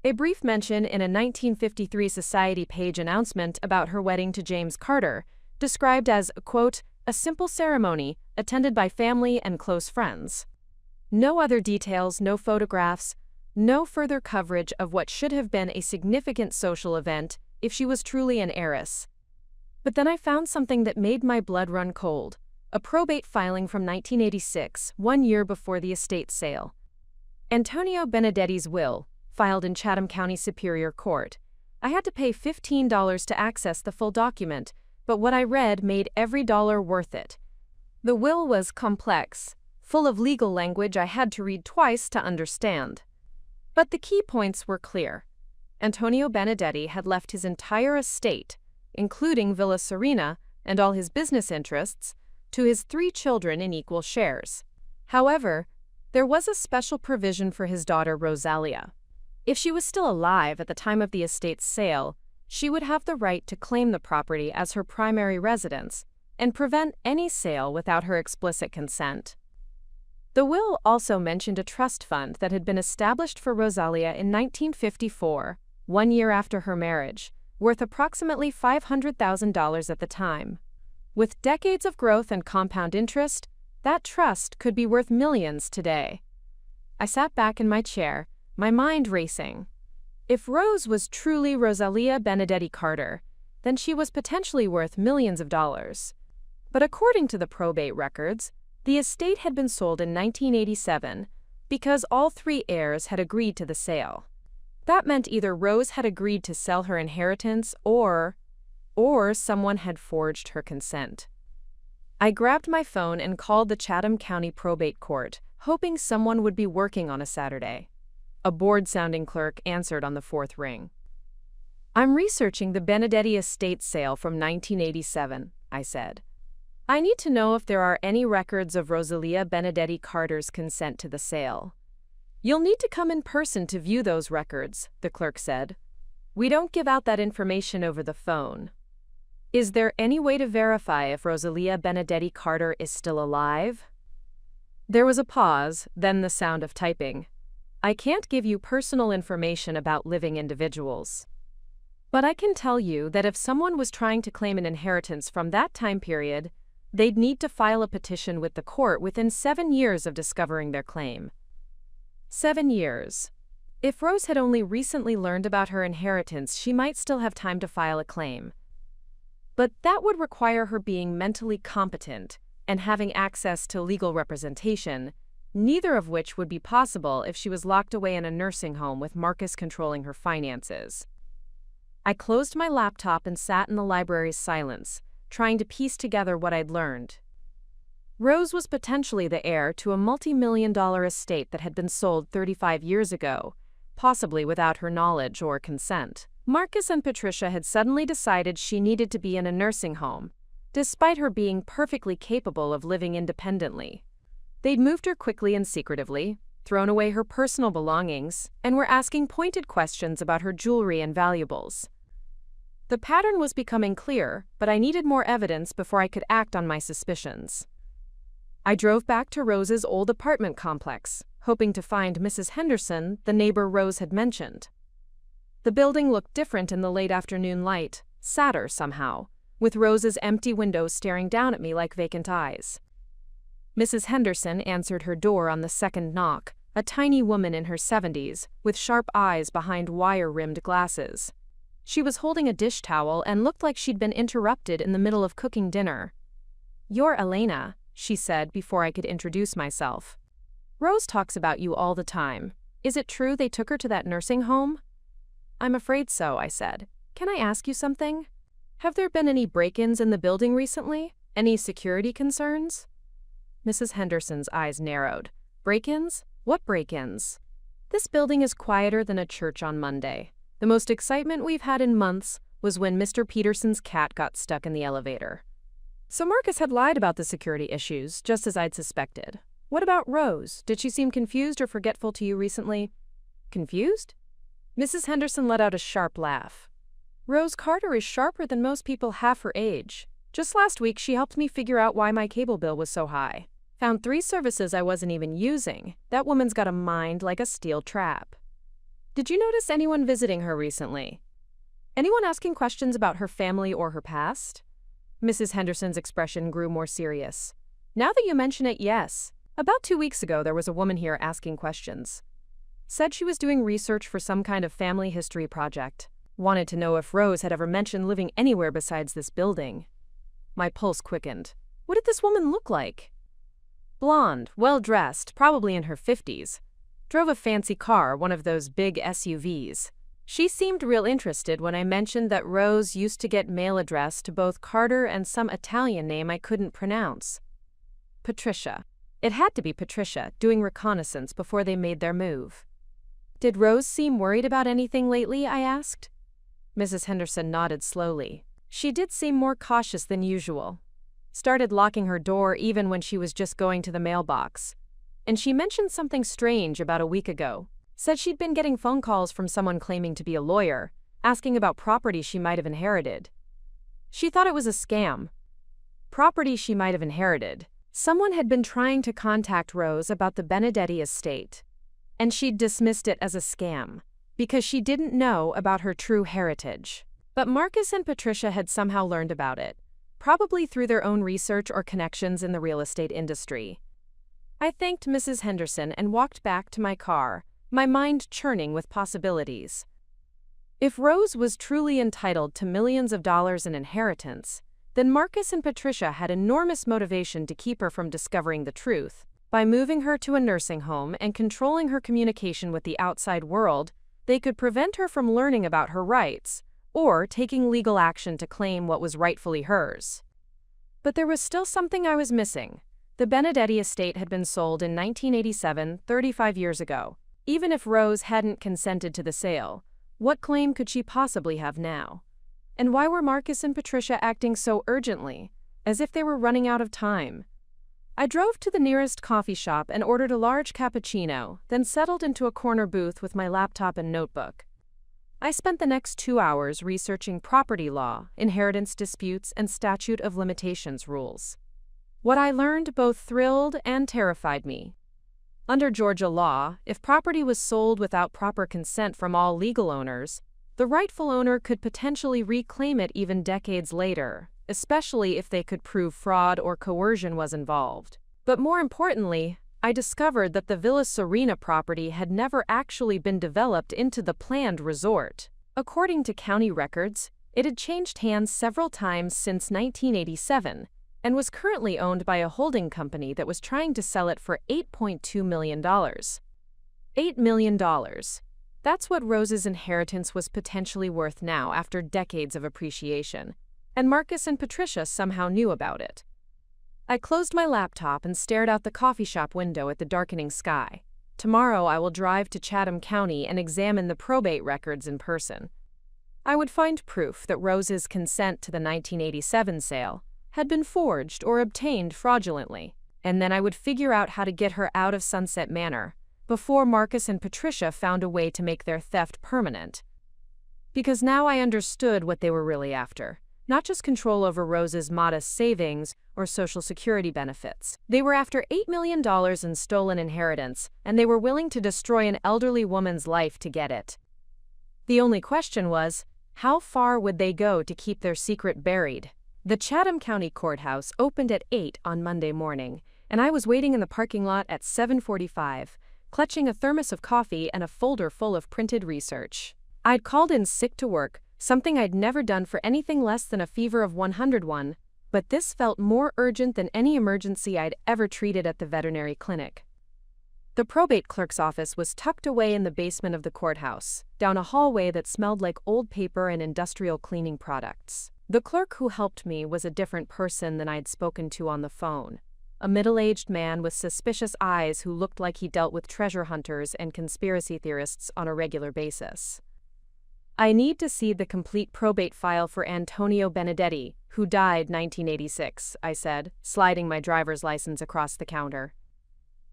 A brief mention in a 1953 Society page announcement about her wedding to James Carter, described as, quote, a simple ceremony attended by family and close friends. No other details, no photographs, no further coverage of what should have been a significant social event if she was truly an heiress. But then I found something that made my blood run cold, a probate filing from 1986, 1 year before the estate sale. Antonio Benedetti's will, filed in Chatham County Superior Court. I had to pay $15 to access the full document, but what I read made every dollar worth it. The will was complex, full of legal language I had to read twice to understand. But the key points were clear. Antonio Benedetti had left his entire estate, including Villa Serena and all his business interests, to his 3 children in equal shares. However, there was a special provision for his daughter Rosalia. If she was still alive at the time of the estate's sale, she would have the right to claim the property as her primary residence and prevent any sale without her explicit consent. The will also mentioned a trust fund that had been established for Rosalia in 1954, 1 year after her marriage, worth approximately $500,000 at the time. With decades of growth and compound interest, that trust could be worth millions today. I sat back in my chair, my mind racing. If Rose was truly Rosalia Benedetti Carter, then she was potentially worth millions of dollars. But according to the probate records, the estate had been sold in 1987 because all 3 heirs had agreed to the sale. That meant either Rose had agreed to sell her inheritance or someone had forged her consent. I grabbed my phone and called the Chatham County Probate Court, hoping someone would be working on a Saturday. A bored-sounding clerk answered on the 4th ring. I'm researching the Benedetti estate sale from 1987, I said. I need to know if there are any records of Rosalia Benedetti Carter's consent to the sale. You'll need to come in person to view those records, the clerk said. We don't give out that information over the phone. Is there any way to verify if Rosalia Benedetti Carter is still alive? There was a pause, then the sound of typing. I can't give you personal information about living individuals. But I can tell you that if someone was trying to claim an inheritance from that time period, they'd need to file a petition with the court within 7 years of discovering their claim. 7 years. If Rose had only recently learned about her inheritance, she might still have time to file a claim. But that would require her being mentally competent and having access to legal representation, neither of which would be possible if she was locked away in a nursing home with Marcus controlling her finances. I closed my laptop and sat in the library's silence, trying to piece together what I'd learned. Rose was potentially the heir to a multi-million-dollar estate that had been sold 35 years ago, possibly without her knowledge or consent. Marcus and Patricia had suddenly decided she needed to be in a nursing home, despite her being perfectly capable of living independently. They'd moved her quickly and secretively, thrown away her personal belongings, and were asking pointed questions about her jewelry and valuables. The pattern was becoming clear, but I needed more evidence before I could act on my suspicions. I drove back to Rose's old apartment complex, hoping to find Mrs. Henderson, the neighbor Rose had mentioned. The building looked different in the late afternoon light, sadder somehow, with Rose's empty windows staring down at me like vacant eyes. Mrs. Henderson answered her door on the second knock, a tiny woman in her 70s, with sharp eyes behind wire-rimmed glasses. She was holding a dish towel and looked like she'd been interrupted in the middle of cooking dinner. "You're Elena," she said before I could introduce myself. "Rose talks about you all the time. Is it true they took her to that nursing home?" "I'm afraid so," I said. "Can I ask you something? Have there been any break-ins in the building recently? Any security concerns?" Mrs. Henderson's eyes narrowed. "Break-ins? What break-ins?" "This building is quieter than a church on Monday. The most excitement we've had in months was when Mr. Peterson's cat got stuck in the elevator." So Marcus had lied about the security issues, just as I'd suspected. "What about Rose? Did she seem confused or forgetful to you recently?" "Confused?" Mrs. Henderson let out a sharp laugh. "Rose Carter is sharper than most people half her age. Just last week she helped me figure out why my cable bill was so high. Found 3 services I wasn't even using. That woman's got a mind like a steel trap." "Did you notice anyone visiting her recently? Anyone asking questions about her family or her past?" Mrs. Henderson's expression grew more serious. "Now that you mention it, yes. About 2 weeks ago there was a woman here asking questions. Said she was doing research for some kind of family history project. Wanted to know if Rose had ever mentioned living anywhere besides this building." My pulse quickened. What did this woman look like? "Blonde, well-dressed, probably in her 50s. Drove a fancy car, one of those big SUVs. She seemed real interested when I mentioned that Rose used to get mail addressed to both Carter and some Italian name I couldn't pronounce. Patricia. It had to be Patricia, doing reconnaissance before they made their move." "Did Rose seem worried about anything lately?" I asked. Mrs. Henderson nodded slowly. "She did seem more cautious than usual. Started locking her door even when she was just going to the mailbox. And she mentioned something strange about a week ago. Said she'd been getting phone calls from someone claiming to be a lawyer, asking about property she might have inherited. She thought it was a scam. Property she might have inherited. Someone had been trying to contact Rose about the Benedetti estate, and she'd dismissed it as a scam because she didn't know about her true heritage. But Marcus and Patricia had somehow learned about it, probably through their own research or connections in the real estate industry." I thanked Mrs. Henderson and walked back to my car, my mind churning with possibilities. If Rose was truly entitled to millions of dollars in inheritance, then Marcus and Patricia had enormous motivation to keep her from discovering the truth. By moving her to a nursing home and controlling her communication with the outside world, they could prevent her from learning about her rights, or taking legal action to claim what was rightfully hers. But there was still something I was missing. The Benedetti estate had been sold in 1987, 35 years ago. Even if Rose hadn't consented to the sale, what claim could she possibly have now? And why were Marcus and Patricia acting so urgently, as if they were running out of time? I drove to the nearest coffee shop and ordered a large cappuccino, then settled into a corner booth with my laptop and notebook. I spent the next 2 hours researching property law, inheritance disputes, and statute of limitations rules. What I learned both thrilled and terrified me. Under Georgia law, if property was sold without proper consent from all legal owners, the rightful owner could potentially reclaim it even decades later, especially if they could prove fraud or coercion was involved. But more importantly, I discovered that the Villa Serena property had never actually been developed into the planned resort. According to county records, it had changed hands several times since 1987 and was currently owned by a holding company that was trying to sell it for $8.2 million. $8 million. That's what Rose's inheritance was potentially worth now after decades of appreciation, and Marcus and Patricia somehow knew about it. I closed my laptop and stared out the coffee shop window at the darkening sky. Tomorrow I will drive to Chatham County and examine the probate records in person. I would find proof that Rose's consent to the 1987 sale had been forged or obtained fraudulently, and then I would figure out how to get her out of Sunset Manor before Marcus and Patricia found a way to make their theft permanent. Because now I understood what they were really after. Not just control over Rose's modest savings or Social Security benefits. They were after $8 million in stolen inheritance, and they were willing to destroy an elderly woman's life to get it. The only question was, how far would they go to keep their secret buried? The Chatham County Courthouse opened at 8 on Monday morning, and I was waiting in the parking lot at 7:45, clutching a thermos of coffee and a folder full of printed research. I'd called in sick to work, something I'd never done for anything less than a fever of 101, but this felt more urgent than any emergency I'd ever treated at the veterinary clinic. The probate clerk's office was tucked away in the basement of the courthouse, down a hallway that smelled like old paper and industrial cleaning products. The clerk who helped me was a different person than I'd spoken to on the phone. A middle-aged man with suspicious eyes who looked like he dealt with treasure hunters and conspiracy theorists on a regular basis. "I need to see the complete probate file for Antonio Benedetti, who died 1986, I said, sliding my driver's license across the counter.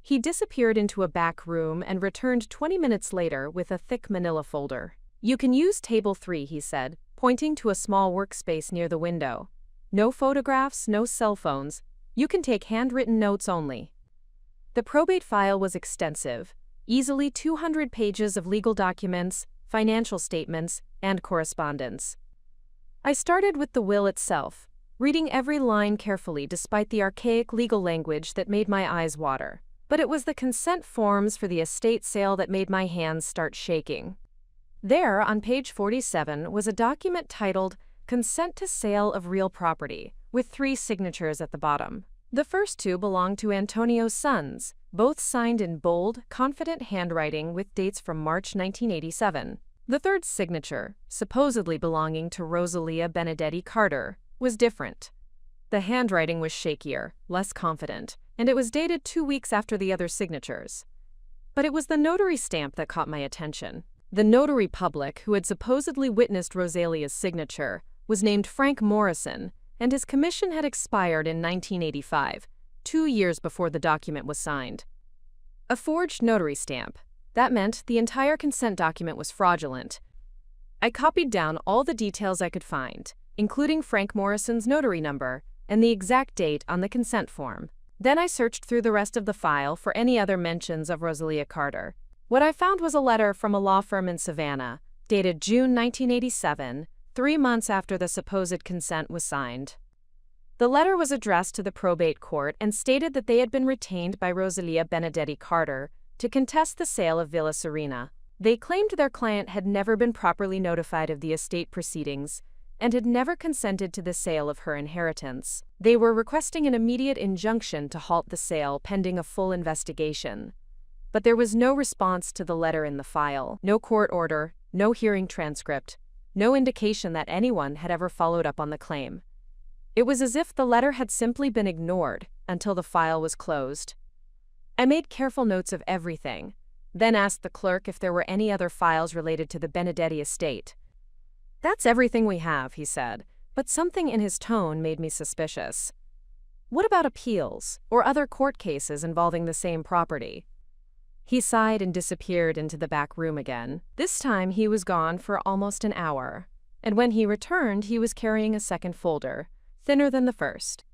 He disappeared into a back room and returned 20 minutes later with a thick manila folder. "You can use table 3, he said, pointing to a small workspace near the window. "No photographs, no cell phones. You can take handwritten notes only." The probate file was extensive, easily 200 pages of legal documents, financial statements, and correspondence. I started with the will itself, reading every line carefully despite the archaic legal language that made my eyes water. But it was the consent forms for the estate sale that made my hands start shaking. There, on page 47, was a document titled Consent to Sale of Real Property, with 3 signatures at the bottom. The first 2 belonged to Antonio's sons, both signed in bold, confident handwriting with dates from March 1987. The third signature, supposedly belonging to Rosalia Benedetti Carter, was different. The handwriting was shakier, less confident, and it was dated 2 weeks after the other signatures. But it was the notary stamp that caught my attention. The notary public who had supposedly witnessed Rosalia's signature was named Frank Morrison, and his commission had expired in 1985, 2 years before the document was signed. A forged notary stamp. That meant the entire consent document was fraudulent. I copied down all the details I could find, including Frank Morrison's notary number and the exact date on the consent form. Then I searched through the rest of the file for any other mentions of Rosalia Carter. What I found was a letter from a law firm in Savannah, dated June 1987, 3 months after the supposed consent was signed. The letter was addressed to the probate court and stated that they had been retained by Rosalia Benedetti Carter to contest the sale of Villa Serena. They claimed their client had never been properly notified of the estate proceedings and had never consented to the sale of her inheritance. They were requesting an immediate injunction to halt the sale pending a full investigation. But there was no response to the letter in the file, no court order, no hearing transcript, no indication that anyone had ever followed up on the claim. It was as if the letter had simply been ignored until the file was closed. I made careful notes of everything, then asked the clerk if there were any other files related to the Benedetti estate. "That's everything we have," he said, but something in his tone made me suspicious. "What about appeals or other court cases involving the same property?" He sighed and disappeared into the back room again. This time he was gone for almost an hour, and when he returned he was carrying a second folder, thinner than the first.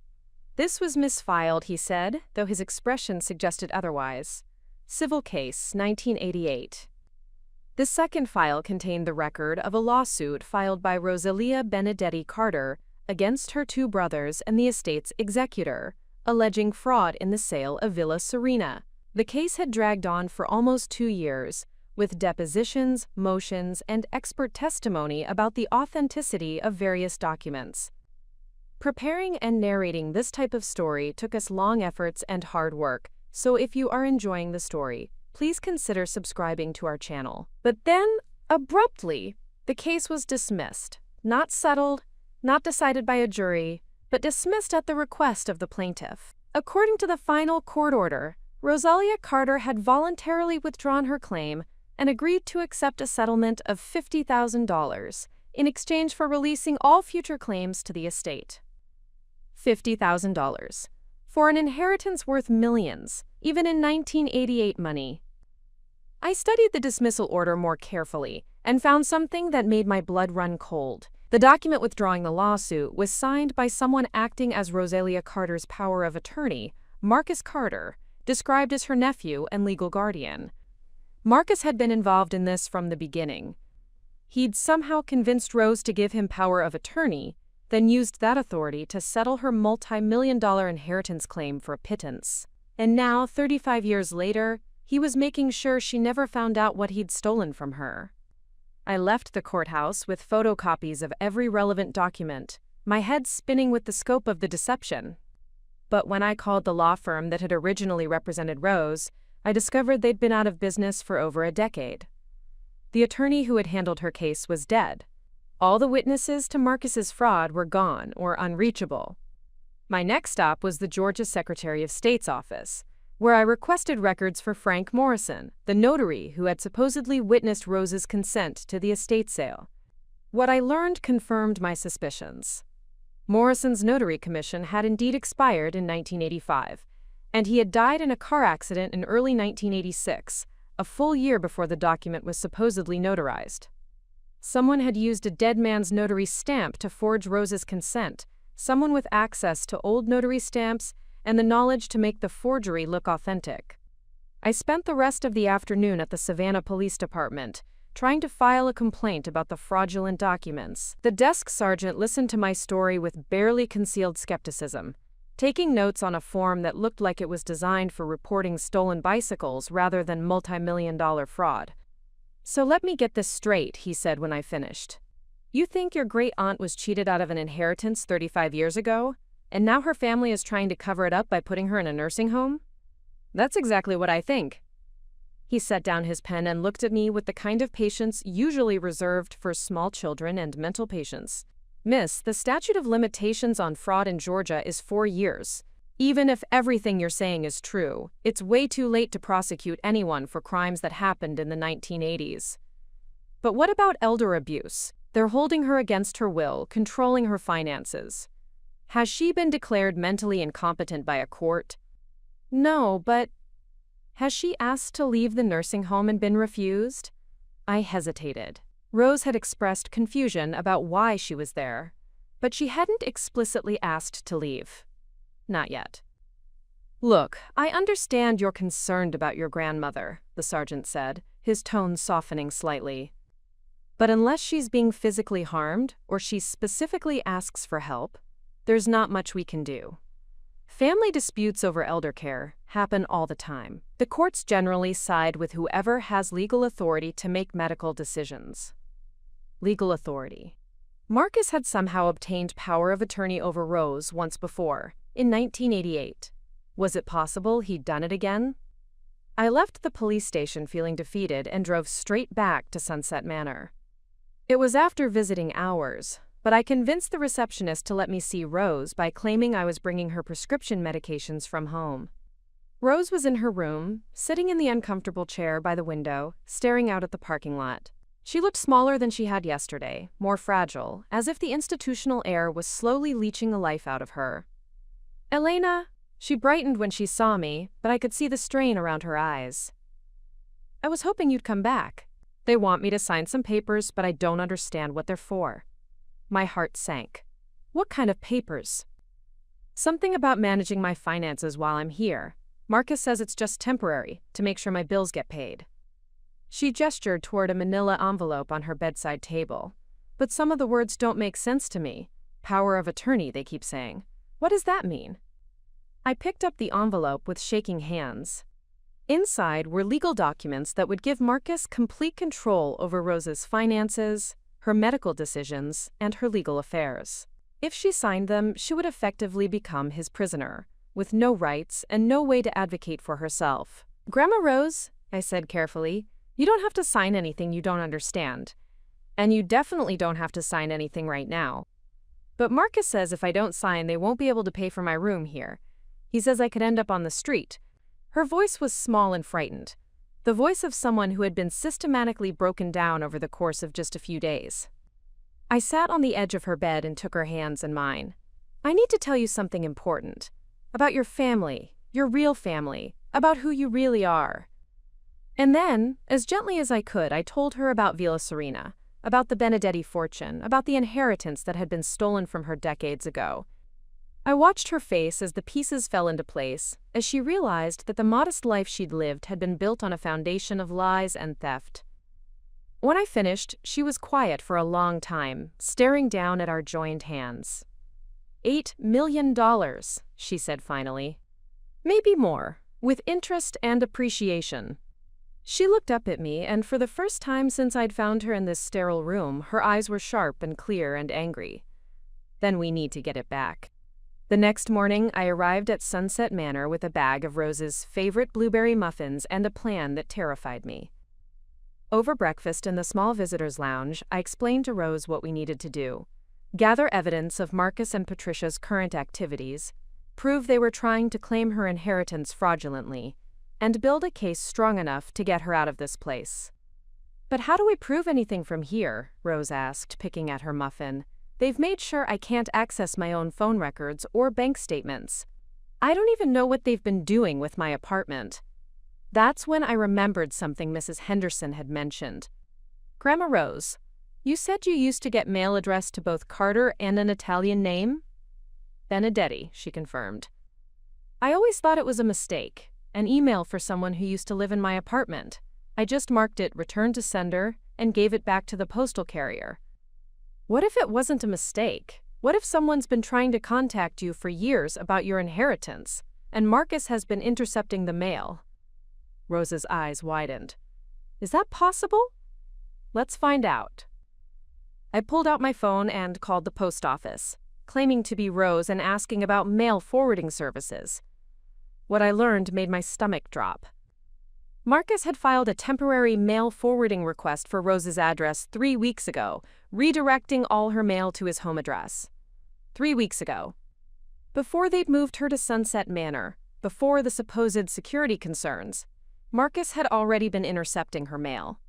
"This was misfiled," he said, though his expression suggested otherwise. "Civil case, 1988. The second file contained the record of a lawsuit filed by Rosalia Benedetti Carter against her 2 brothers and the estate's executor, alleging fraud in the sale of Villa Serena. The case had dragged on for almost 2 years, with depositions, motions, and expert testimony about the authenticity of various documents. Preparing and narrating this type of story took us long efforts and hard work, so if you are enjoying the story, please consider subscribing to our channel. But then, abruptly, the case was dismissed. Not settled, not decided by a jury, but dismissed at the request of the plaintiff. According to the final court order, Rosalia Carter had voluntarily withdrawn her claim and agreed to accept a settlement of $50,000 in exchange for releasing all future claims to the estate. $50,000. For an inheritance worth millions, even in 1988 money. I studied the dismissal order more carefully and found something that made my blood run cold. The document withdrawing the lawsuit was signed by someone acting as Rosalia Carter's power of attorney, Marcus Carter, described as her nephew and legal guardian. Marcus had been involved in this from the beginning. He'd somehow convinced Rose to give him power of attorney, then used that authority to settle her multi-million-dollar inheritance claim for a pittance. And now, 35 years later, He was making sure she never found out what he'd stolen from her. I left the courthouse with photocopies of every relevant document, my head spinning with the scope of the deception. But when I called the law firm that had originally represented Rose, I discovered they'd been out of business for over a decade. The attorney who had handled her case was dead. All the witnesses to Marcus's fraud were gone or unreachable. My next stop was the Georgia Secretary of State's office, where I requested records for Frank Morrison, the notary who had supposedly witnessed Rose's consent to the estate sale. What I learned confirmed my suspicions. Morrison's notary commission had indeed expired in 1985, and he had died in a car accident in early 1986, a full year before the document was supposedly notarized. Someone had used a dead man's notary stamp to forge Rose's consent, someone with access to old notary stamps and the knowledge to make the forgery look authentic. I spent the rest of the afternoon at the Savannah Police Department, trying to file a complaint about the fraudulent documents. The desk sergeant listened to my story with barely concealed skepticism, taking notes on a form that looked like it was designed for reporting stolen bicycles rather than multi-million-dollar fraud. "So let me get this straight," he said when I finished. "You think your great-aunt was cheated out of an inheritance 35 years ago, and now her family is trying to cover it up by putting her in a nursing home?" "That's exactly what I think." He set down his pen and looked at me with the kind of patience usually reserved for small children and mental patients. "Miss, the statute of limitations on fraud in Georgia is 4 years. Even if everything you're saying is true, it's way too late to prosecute anyone for crimes that happened in the 1980s. But what about elder abuse? They're holding her against her will, controlling her finances. Has she been declared mentally incompetent by a court?" "No, but..." "Has she asked to leave the nursing home and been refused?" I hesitated. Rose had expressed confusion about why she was there, but she hadn't explicitly asked to leave. Not yet. "Look, I understand you're concerned about your grandmother," the sergeant said, his tone softening slightly. "But unless she's being physically harmed, or she specifically asks for help, there's not much we can do. Family disputes over elder care happen all the time. The courts generally side with whoever has legal authority to make medical decisions." Legal authority. Marcus had somehow obtained power of attorney over Rose once before, in 1988. Was it possible he'd done it again? I left the police station feeling defeated and drove straight back to Sunset Manor. It was after visiting hours, but I convinced the receptionist to let me see Rose by claiming I was bringing her prescription medications from home. Rose was in her room, sitting in the uncomfortable chair by the window, staring out at the parking lot. She looked smaller than she had yesterday, more fragile, as if the institutional air was slowly leaching the life out of her. "Elena," she brightened when she saw me, but I could see the strain around her eyes. "I was hoping you'd come back. They want me to sign some papers, but I don't understand what they're for." My heart sank. "What kind of papers?" "Something about managing my finances while I'm here. Marcus says it's just temporary, to make sure my bills get paid." She gestured toward a manila envelope on her bedside table. "But some of the words don't make sense to me. Power of attorney, they keep saying. What does that mean?" I picked up the envelope with shaking hands. Inside were legal documents that would give Marcus complete control over Rose's finances, her medical decisions, and her legal affairs. If she signed them, she would effectively become his prisoner, with no rights and no way to advocate for herself. "Grandma Rose," I said carefully, "you don't have to sign anything you don't understand. And you definitely don't have to sign anything right now. But Marcus says if I don't sign, they won't be able to pay for my room here. He says I could end up on the street." Her voice was small and frightened, the voice of someone who had been systematically broken down over the course of just a few days. I sat on the edge of her bed and took her hands in mine. "I need to tell you something important. About your family, your real family, about who you really are." And then, as gently as I could, I told her about Villa Serena, about the Benedetti fortune, about the inheritance that had been stolen from her decades ago. I watched her face as the pieces fell into place, as she realized that the modest life she'd lived had been built on a foundation of lies and theft. When I finished, she was quiet for a long time, staring down at our joined hands. $8 million, she said finally. "Maybe more. with interest and appreciation. She looked up at me, and for the first time since I'd found her in this sterile room, her eyes were sharp and clear and angry. Then we need to get it back. The next morning, I arrived at Sunset Manor with a bag of Rose's favorite blueberry muffins and a plan that terrified me. Over breakfast in the small visitors' lounge, I explained to Rose what we needed to do: gather evidence of Marcus and Patricia's current activities, prove they were trying to claim her inheritance fraudulently, and build a case strong enough to get her out of this place. "But how do we prove anything from here?" Rose asked, picking at her muffin. "They've made sure I can't access my own phone records or bank statements. I don't even know what they've been doing with my apartment." That's when I remembered something Mrs. Henderson had mentioned. "Grandma Rose, you said you used to get mail addressed to both Carter and an Italian name?" "Benedetti," she confirmed. "I always thought it was a mistake, an email for someone who used to live in my apartment. I just marked it returned to sender and gave it back to the postal carrier." "What if it wasn't a mistake? What if someone's been trying to contact you for years about your inheritance, and Marcus has been intercepting the mail?" Rose's eyes widened. "Is that possible?" "Let's find out." I pulled out my phone and called the post office, claiming to be Rose and asking about mail forwarding services. What I learned made my stomach drop. Marcus had filed a temporary mail forwarding request for Rose's address 3 weeks ago, redirecting all her mail to his home address. 3 weeks ago. Before they'd moved her to Sunset Manor, before the supposed security concerns, Marcus had already been intercepting her mail.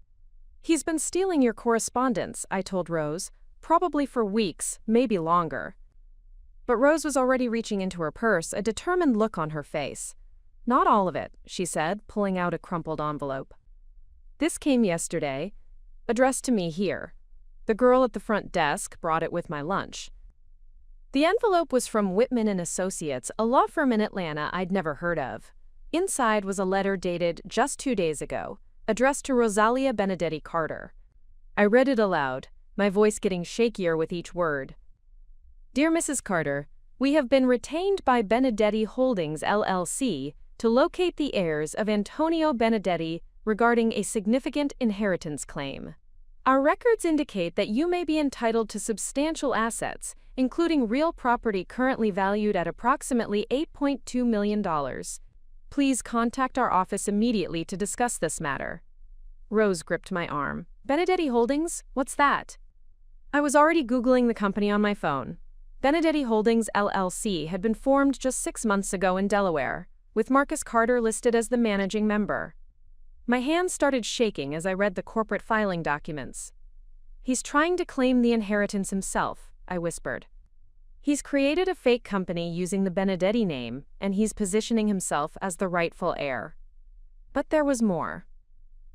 "He's been stealing your correspondence," I told Rose, "probably for weeks, maybe longer." But Rose was already reaching into her purse, a determined look on her face. "Not all of it," she said, pulling out a crumpled envelope. "This came yesterday, addressed to me here. The girl at the front desk brought it with my lunch." The envelope was from Whitman and Associates, a law firm in Atlanta I'd never heard of. Inside was a letter dated just 2 days ago, addressed to Rosalia Benedetti Carter. I read it aloud, my voice getting shakier with each word. "Dear Mrs. Carter, we have been retained by Benedetti Holdings, LLC, to locate the heirs of Antonio Benedetti regarding a significant inheritance claim. Our records indicate that you may be entitled to substantial assets, including real property currently valued at approximately $8.2 million. Please contact our office immediately to discuss this matter." Rose gripped my arm. "Benedetti Holdings? What's that?" I was already Googling the company on my phone. Benedetti Holdings, LLC had been formed just 6 months ago in Delaware, with Marcus Carter listed as the managing member. My hands started shaking as I read the corporate filing documents. "He's trying to claim the inheritance himself," I whispered. "He's created a fake company using the Benedetti name, and he's positioning himself as the rightful heir." But there was more.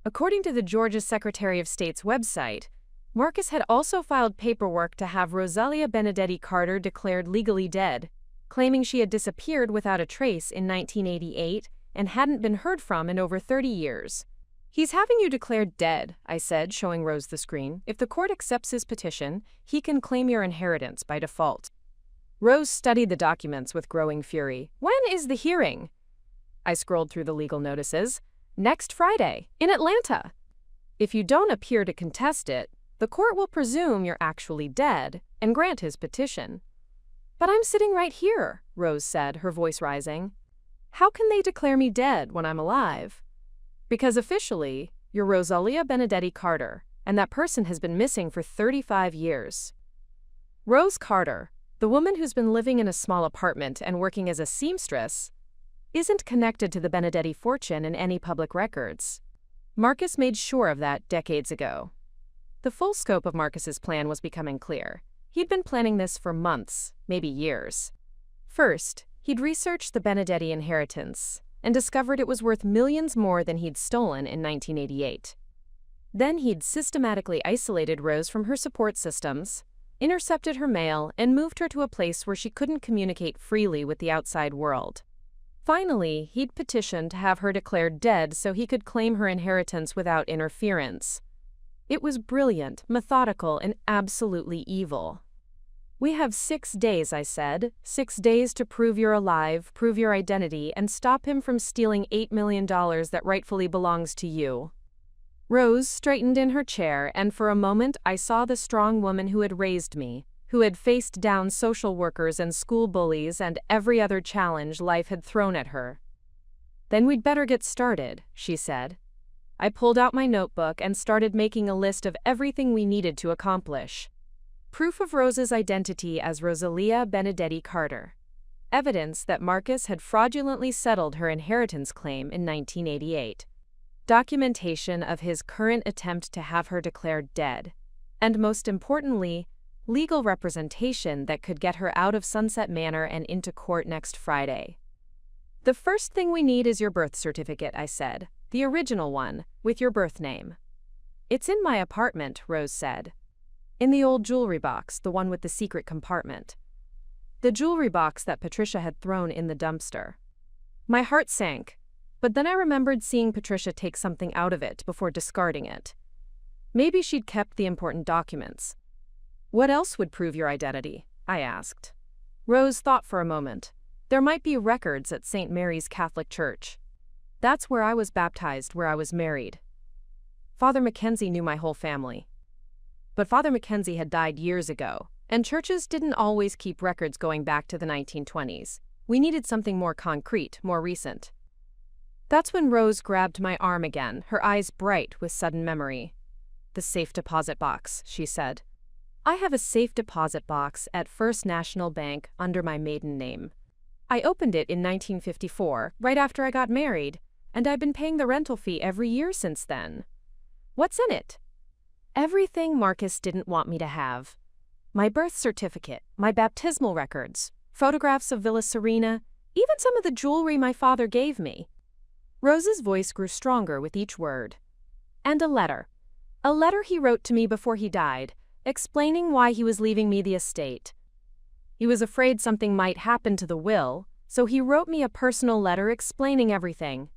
According to the Georgia Secretary of State's website, Marcus had also filed paperwork to have Rosalia Benedetti Carter declared legally dead, claiming she had disappeared without a trace in 1988 and hadn't been heard from in over 30 years. "He's having you declared dead," I said, showing Rose the screen. "If the court accepts his petition, he can claim your inheritance by default." Rose studied the documents with growing fury. "When is the hearing?" I scrolled through the legal notices. "Next Friday, in Atlanta. If you don't appear to contest it, the court will presume you're actually dead and grant his petition." "But I'm sitting right here," Rose said, her voice rising. "How can they declare me dead when I'm alive?" "Because officially, you're Rosalia Benedetti Carter, and that person has been missing for 35 years. Rose Carter, the woman who's been living in a small apartment and working as a seamstress, isn't connected to the Benedetti fortune in any public records. Marcus made sure of that decades ago." The full scope of Marcus's plan was becoming clear. He'd been planning this for months, maybe years. First, he'd researched the Benedetti inheritance and discovered it was worth millions more than he'd stolen in 1988. Then he'd systematically isolated Rose from her support systems, intercepted her mail, and moved her to a place where she couldn't communicate freely with the outside world. Finally, he'd petitioned to have her declared dead so he could claim her inheritance without interference. It was brilliant, methodical, and absolutely evil. We have 6 days, I said. 6 days to prove you're alive, prove your identity, and stop him from stealing $8 million that rightfully belongs to you. Rose straightened in her chair, and for a moment I saw the strong woman who had raised me, who had faced down social workers and school bullies and every other challenge life had thrown at her. "Then we'd better get started," she said. I pulled out my notebook and started making a list of everything we needed to accomplish. Proof of Rose's identity as Rosalia Benedetti Carter. Evidence that Marcus had fraudulently settled her inheritance claim in 1988. Documentation of his current attempt to have her declared dead. And most importantly, legal representation that could get her out of Sunset Manor and into court next Friday. "The first thing we need is your birth certificate," I said. "The original one, with your birth name." "It's in my apartment," Rose said. "In the old jewelry box, the one with the secret compartment." The jewelry box that Patricia had thrown in the dumpster. My heart sank, but then I remembered seeing Patricia take something out of it before discarding it. Maybe she'd kept the important documents. "What else would prove your identity?" I asked. Rose thought for a moment. "There might be records at St. Mary's Catholic Church. That's where I was baptized, where I was married. Father Mackenzie knew my whole family. But Father Mackenzie had died years ago, and churches didn't always keep records going back to the 1920s. We needed something more concrete, more recent." That's when Rose grabbed my arm again, her eyes bright with sudden memory. "The safe deposit box," she said. "I have a safe deposit box at First National Bank under my maiden name. I opened it in 1954, right after I got married, and I've been paying the rental fee every year since then." "What's in it?" "Everything Marcus didn't want me to have. My birth certificate, my baptismal records, photographs of Villa Serena, even some of the jewelry my father gave me." Rose's voice grew stronger with each word. "And a letter. A letter he wrote to me before he died, explaining why he was leaving me the estate. He was afraid something might happen to the will, so he wrote me a personal letter explaining everything.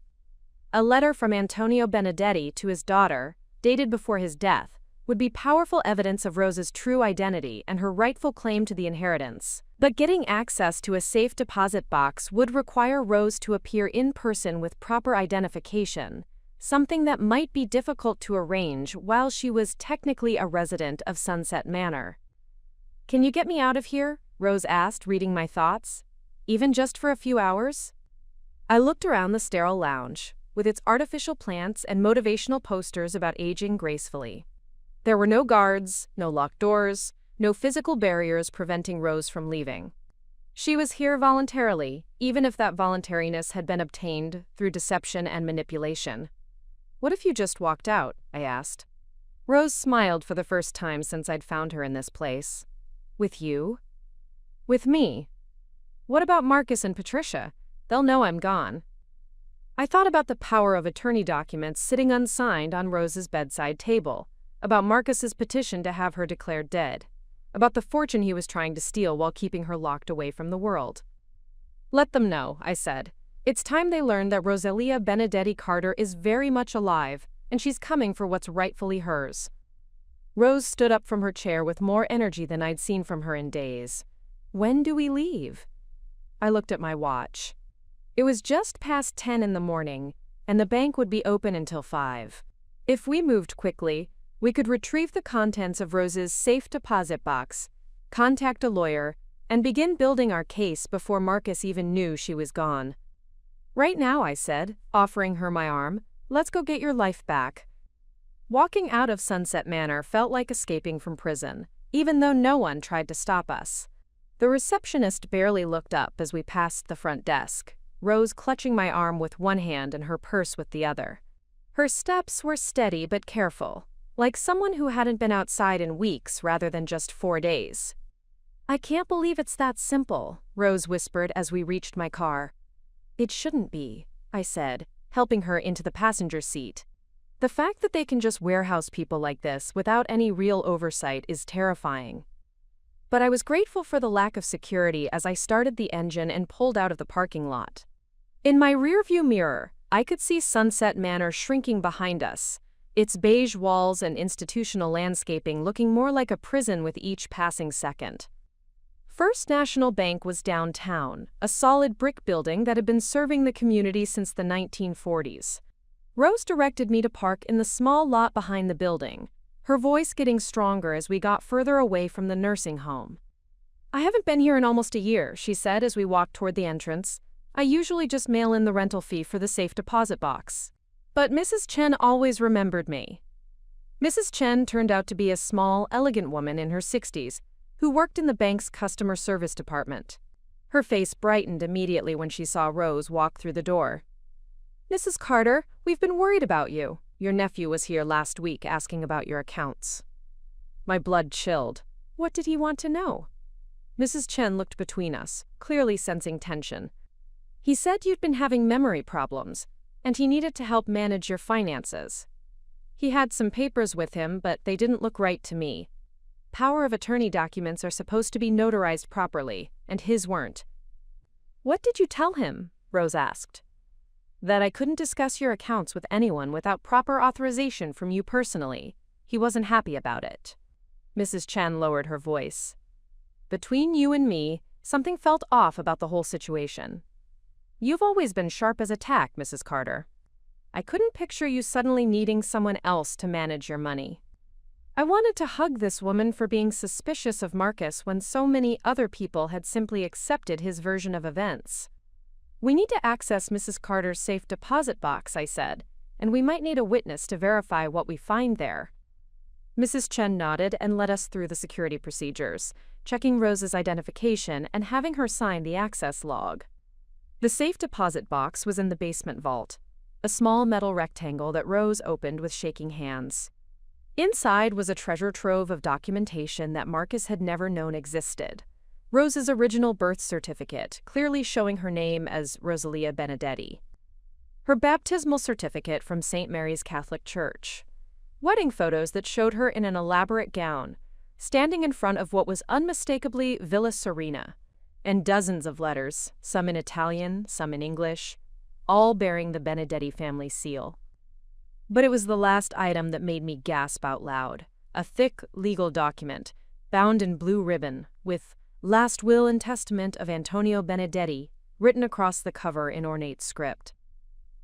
A letter from Antonio Benedetti to his daughter, dated before his death, would be powerful evidence of Rose's true identity and her rightful claim to the inheritance. But getting access to a safe deposit box would require Rose to appear in person with proper identification, something that might be difficult to arrange while she was technically a resident of Sunset Manor. "Can you get me out of here?" Rose asked, reading my thoughts. "Even just for a few hours?" I looked around the sterile lounge, with its artificial plants and motivational posters about aging gracefully. There were no guards, no locked doors, no physical barriers preventing Rose from leaving. She was here voluntarily, even if that voluntariness had been obtained through deception and manipulation. "What if you just walked out?" I asked. Rose smiled for the first time since I'd found her in this place. "With you?" "With me. What about Marcus and Patricia? They'll know I'm gone." I thought about the power of attorney documents sitting unsigned on Rose's bedside table, about Marcus's petition to have her declared dead, about the fortune he was trying to steal while keeping her locked away from the world. "Let them know," I said. "It's time they learned that Rosalia Benedetti Carter is very much alive, and she's coming for what's rightfully hers." Rose stood up from her chair with more energy than I'd seen from her in days. "When do we leave?" I looked at my watch. It was just past 10 in the morning, and the bank would be open until 5. If we moved quickly, we could retrieve the contents of Rose's safe deposit box, contact a lawyer, and begin building our case before Marcus even knew she was gone. "Right now," I said, offering her my arm, "let's go get your life back." Walking out of Sunset Manor felt like escaping from prison, even though no one tried to stop us. The receptionist barely looked up as we passed the front desk, Rose clutching my arm with one hand and her purse with the other. Her steps were steady but careful, like someone who hadn't been outside in weeks rather than just 4 days. "I can't believe it's that simple," Rose whispered as we reached my car. "It shouldn't be," I said, helping her into the passenger seat. "The fact that they can just warehouse people like this without any real oversight is terrifying." But I was grateful for the lack of security as I started the engine and pulled out of the parking lot. In my rearview mirror, I could see Sunset Manor shrinking behind us, its beige walls and institutional landscaping looking more like a prison with each passing second. First National Bank was downtown, a solid brick building that had been serving the community since the 1940s. Rose directed me to park in the small lot behind the building, her voice getting stronger as we got further away from the nursing home. "I haven't been here in almost a year," she said as we walked toward the entrance. "I usually just mail in the rental fee for the safe deposit box. But Mrs. Chen always remembered me." Mrs. Chen turned out to be a small, elegant woman in her 60s who worked in the bank's customer service department. Her face brightened immediately when she saw Rose walk through the door. "Mrs. Carter, we've been worried about you. Your nephew was here last week asking about your accounts." My blood chilled. What did he want to know? Mrs. Chen looked between us, clearly sensing tension. "He said you'd been having memory problems, and he needed to help manage your finances. He had some papers with him, but they didn't look right to me. Power of attorney documents are supposed to be notarized properly, and his weren't." "What did you tell him?" Rose asked. "That I couldn't discuss your accounts with anyone without proper authorization from you personally. He wasn't happy about it." Mrs. Chen lowered her voice. "Between you and me, something felt off about the whole situation. You've always been sharp as a tack, Mrs. Carter. I couldn't picture you suddenly needing someone else to manage your money." I wanted to hug this woman for being suspicious of Marcus when so many other people had simply accepted his version of events. "We need to access Mrs. Carter's safe deposit box," I said, "and we might need a witness to verify what we find there." Mrs. Chen nodded and led us through the security procedures, checking Rose's identification and having her sign the access log. The safe deposit box was in the basement vault, a small metal rectangle that Rose opened with shaking hands. Inside was a treasure trove of documentation that Marcus had never known existed. Rose's original birth certificate, clearly showing her name as Rosalia Benedetti. Her baptismal certificate from St. Mary's Catholic Church. Wedding photos that showed her in an elaborate gown, standing in front of what was unmistakably Villa Serena. And dozens of letters, some in Italian, some in English, all bearing the Benedetti family seal. But it was the last item that made me gasp out loud. A thick legal document, bound in blue ribbon, with "Last Will and Testament of Antonio Benedetti" written across the cover in ornate script.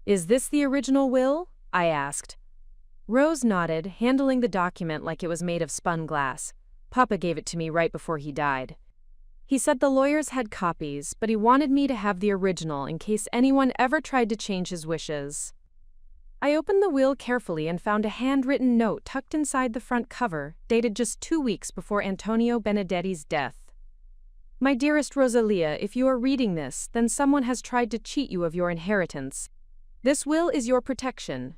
"Is this the original will?" I asked. Rose nodded, handling the document like it was made of spun glass. "Papa gave it to me right before he died. He said the lawyers had copies, but he wanted me to have the original in case anyone ever tried to change his wishes." I opened the will carefully and found a handwritten note tucked inside the front cover, dated just 2 weeks before Antonio Benedetti's death. "My dearest Rosalia, if you are reading this, then someone has tried to cheat you of your inheritance. This will is your protection.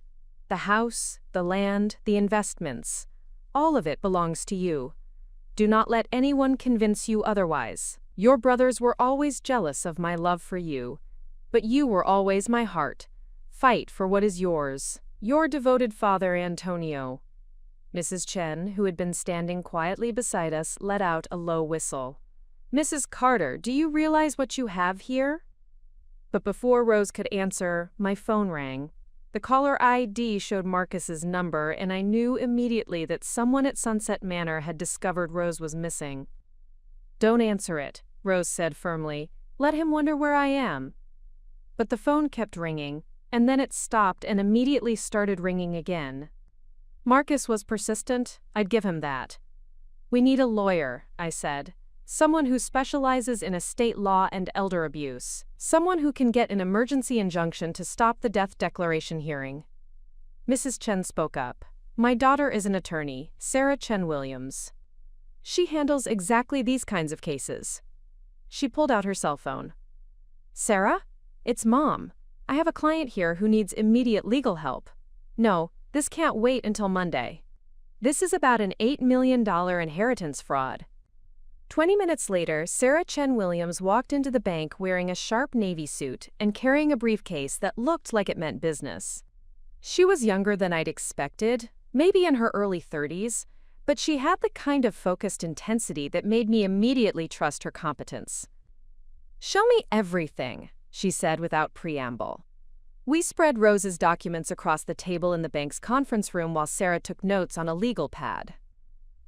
The house, the land, the investments, all of it belongs to you. Do not let anyone convince you otherwise. Your brothers were always jealous of my love for you, but you were always my heart. Fight for what is yours. Your devoted father, Antonio." Mrs. Chen, who had been standing quietly beside us, let out a low whistle. "Mrs. Carter, do you realize what you have here?" But before Rose could answer, my phone rang. The caller ID showed Marcus's number, and I knew immediately that someone at Sunset Manor had discovered Rose was missing. "Don't answer it," Rose said firmly. "Let him wonder where I am." But the phone kept ringing, and then it stopped and immediately started ringing again. Marcus was persistent, I'd give him that. "We need a lawyer," I said. "Someone who specializes in estate law and elder abuse. Someone who can get an emergency injunction to stop the death declaration hearing." Mrs. Chen spoke up. "My daughter is an attorney, Sarah Chen Williams. She handles exactly these kinds of cases." She pulled out her cell phone. "Sarah? It's Mom. I have a client here who needs immediate legal help. No, this can't wait until Monday. This is about an $8 million inheritance fraud." 20 minutes later, Sarah Chen Williams walked into the bank wearing a sharp navy suit and carrying a briefcase that looked like it meant business. She was younger than I'd expected, maybe in her early 30s, but she had the kind of focused intensity that made me immediately trust her competence. "Show me everything," she said without preamble. We spread Rose's documents across the table in the bank's conference room while Sarah took notes on a legal pad.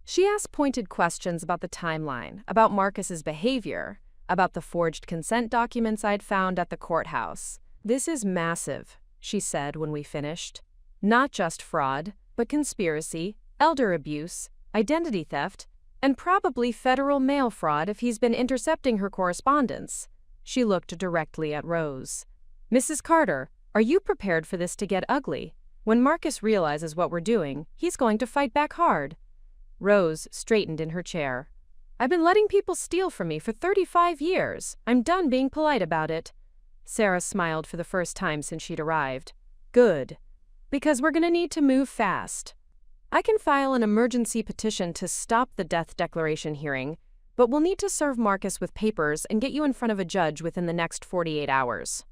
She asked pointed questions about the timeline, about Marcus's behavior, about the forged consent documents I'd found at the courthouse. "This is massive," she said when we finished. "Not just fraud, but conspiracy, elder abuse, identity theft, and probably federal mail fraud if he's been intercepting her correspondence." She looked directly at Rose. "Mrs. Carter, are you prepared for this to get ugly? When Marcus realizes what we're doing, he's going to fight back hard." Rose straightened in her chair. "I've been letting people steal from me for 35 years. I'm done being polite about it." Sarah smiled for the first time since she'd arrived. "Good. Because we're gonna need to move fast. I can file an emergency petition to stop the death declaration hearing, but we'll need to serve Marcus with papers and get you in front of a judge within the next 48 hours.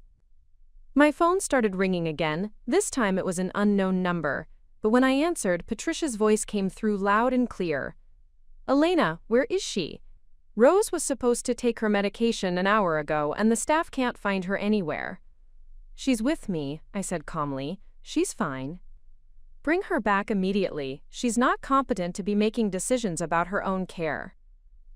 My phone started ringing again. This time it was an unknown number, but when I answered, Patricia's voice came through loud and clear. "Elena, where is she? Rose was supposed to take her medication an hour ago, and the staff can't find her anywhere." "She's with me," I said calmly. "She's fine." "Bring her back immediately. She's not competent to be making decisions about her own care."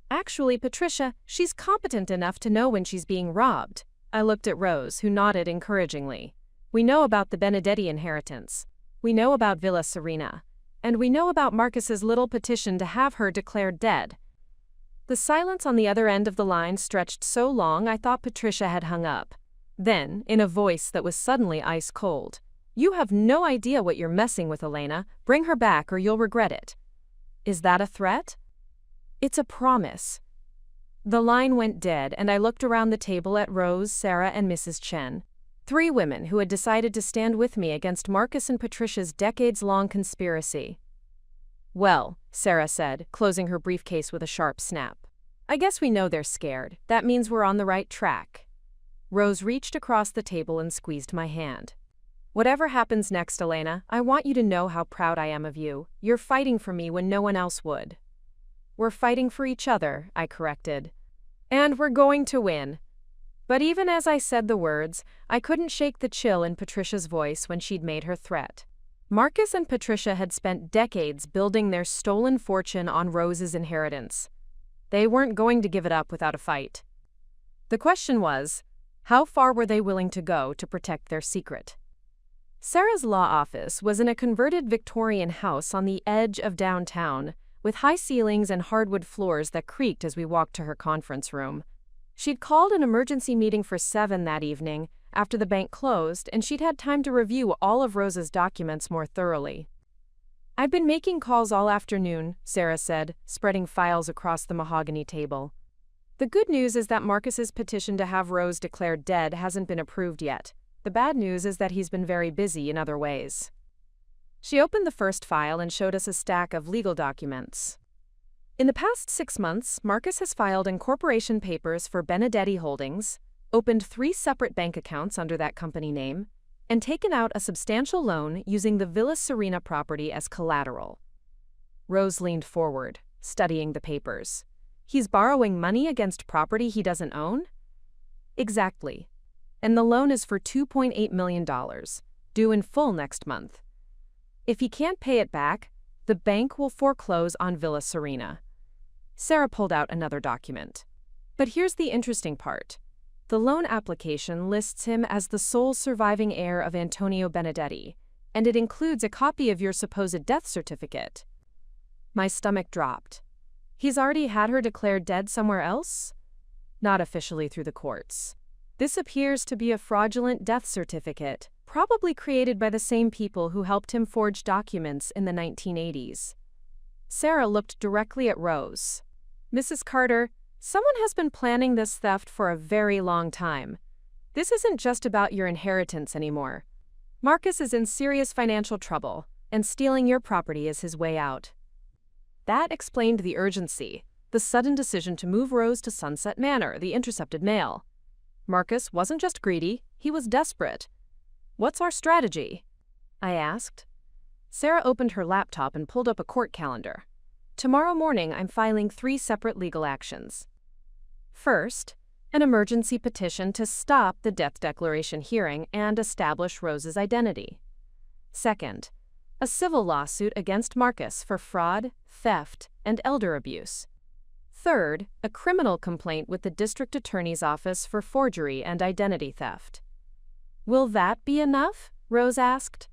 "Actually, Patricia, she's competent enough to know when she's being robbed." I looked at Rose, who nodded encouragingly. "We know about the Benedetti inheritance. We know about Villa Serena. And we know about Marcus's little petition to have her declared dead." The silence on the other end of the line stretched so long I thought Patricia had hung up. Then, in a voice that was suddenly ice cold, "You have no idea what you're messing with, Elena. Bring her back or you'll regret it." "Is that a threat?" "It's a promise." The line went dead, and I looked around the table at Rose, Sarah, and Mrs. Chen. 3 women who had decided to stand with me against Marcus and Patricia's decades-long conspiracy. "Well," Sarah said, closing her briefcase with a sharp snap. "I guess we know they're scared. That means we're on the right track." Rose reached across the table and squeezed my hand. "Whatever happens next, Elena, I want you to know how proud I am of you. You're fighting for me when no one else would." "We're fighting for each other," I corrected. "And we're going to win." But even as I said the words, I couldn't shake the chill in Patricia's voice when she'd made her threat. Marcus and Patricia had spent decades building their stolen fortune on Rose's inheritance. They weren't going to give it up without a fight. The question was, how far were they willing to go to protect their secret? Sarah's law office was in a converted Victorian house on the edge of downtown, with high ceilings and hardwood floors that creaked as we walked to her conference room. She'd called an emergency meeting for 7 that evening, after the bank closed, and she'd had time to review all of Rose's documents more thoroughly. "I've been making calls all afternoon," Sarah said, spreading files across the mahogany table. "The good news is that Marcus's petition to have Rose declared dead hasn't been approved yet. The bad news is that he's been very busy in other ways." She opened the first file and showed us a stack of legal documents. "In the past 6 months, Marcus has filed incorporation papers for Benedetti Holdings, opened 3 separate bank accounts under that company name, and taken out a substantial loan using the Villa Serena property as collateral." Rose leaned forward, studying the papers. "He's borrowing money against property he doesn't own?" "Exactly. And the loan is for $2.8 million, due in full next month. If he can't pay it back, the bank will foreclose on Villa Serena." Sarah pulled out another document. "But here's the interesting part. The loan application lists him as the sole surviving heir of Antonio Benedetti, and it includes a copy of your supposed death certificate." My stomach dropped. "He's already had her declared dead somewhere else?" "Not officially through the courts. This appears to be a fraudulent death certificate, probably created by the same people who helped him forge documents in the 1980s. Sarah looked directly at Rose. "Mrs. Carter, someone has been planning this theft for a very long time. This isn't just about your inheritance anymore. Marcus is in serious financial trouble, and stealing your property is his way out." That explained the urgency, the sudden decision to move Rose to Sunset Manor, the intercepted mail. Marcus wasn't just greedy, he was desperate. "What's our strategy?" I asked. Sarah opened her laptop and pulled up a court calendar. "Tomorrow morning I'm filing 3 separate legal actions. First, an emergency petition to stop the death declaration hearing and establish Rose's identity. Second, a civil lawsuit against Marcus for fraud, theft, and elder abuse. Third, a criminal complaint with the district attorney's office for forgery and identity theft. Will that be enough? Rose asked.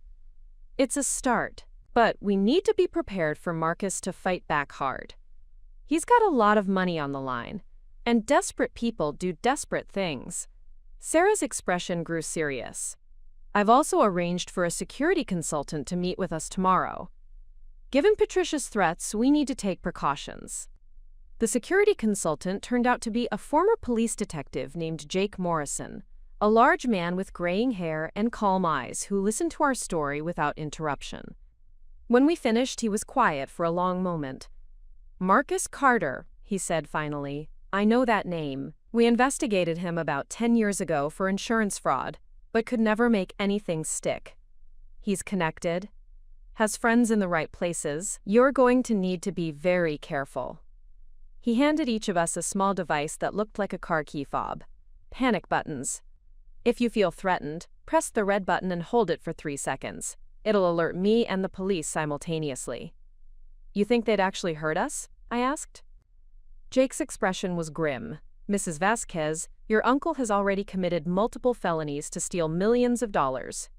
It's a start, but we need to be prepared for Marcus to fight back hard. He's got a lot of money on the line, and desperate people do desperate things. Sarah's expression grew serious. I've also arranged for a security consultant to meet with us tomorrow. Given Patricia's threats, we need to take precautions. The security consultant turned out to be a former police detective named Jake Morrison, a large man with graying hair and calm eyes who listened to our story without interruption. When we finished, he was quiet for a long moment. Marcus Carter, he said finally. I know that name. We investigated him about 10 years ago for insurance fraud, but could never make anything stick. He's connected, has friends in the right places. You're going to need to be very careful. He handed each of us a small device that looked like a car key fob. Panic buttons. If you feel threatened, press the red button and hold it for 3 seconds. It'll alert me and the police simultaneously. You think they'd actually hurt us? I asked. Jake's expression was grim. Mrs. Vasquez, your uncle has already committed multiple felonies to steal millions of dollars.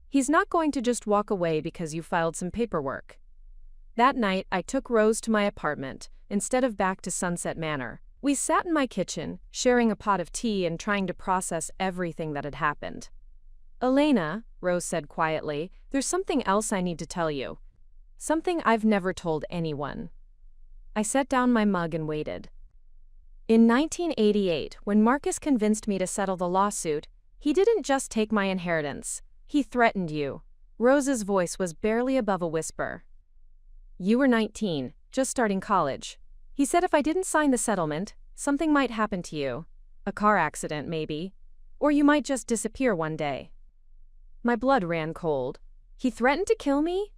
He's not going to just walk away because you filed some paperwork. That night, I took Rose to my apartment, instead of back to Sunset Manor. We sat in my kitchen, sharing a pot of tea and trying to process everything that had happened. Elena, Rose said quietly, there's something else I need to tell you. Something I've never told anyone. I set down my mug and waited. In 1988, when Marcus convinced me to settle the lawsuit, he didn't just take my inheritance. He threatened you. Rose's voice was barely above a whisper. You were 19, just starting college. He said if I didn't sign the settlement, something might happen to you. A car accident, maybe. Or you might just disappear one day. My blood ran cold. He threatened to kill me?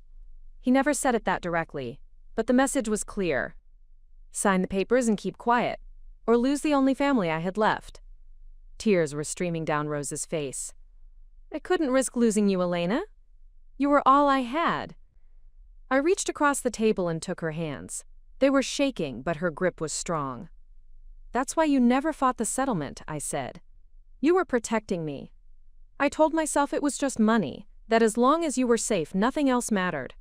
He never said it that directly, but the message was clear. Sign the papers and keep quiet, or lose the only family I had left. Tears were streaming down Rose's face. I couldn't risk losing you, Elena. You were all I had. I reached across the table and took her hands. They were shaking, but her grip was strong. That's why you never fought the settlement, I said. You were protecting me. I told myself it was just money, that as long as you were safe, nothing else mattered.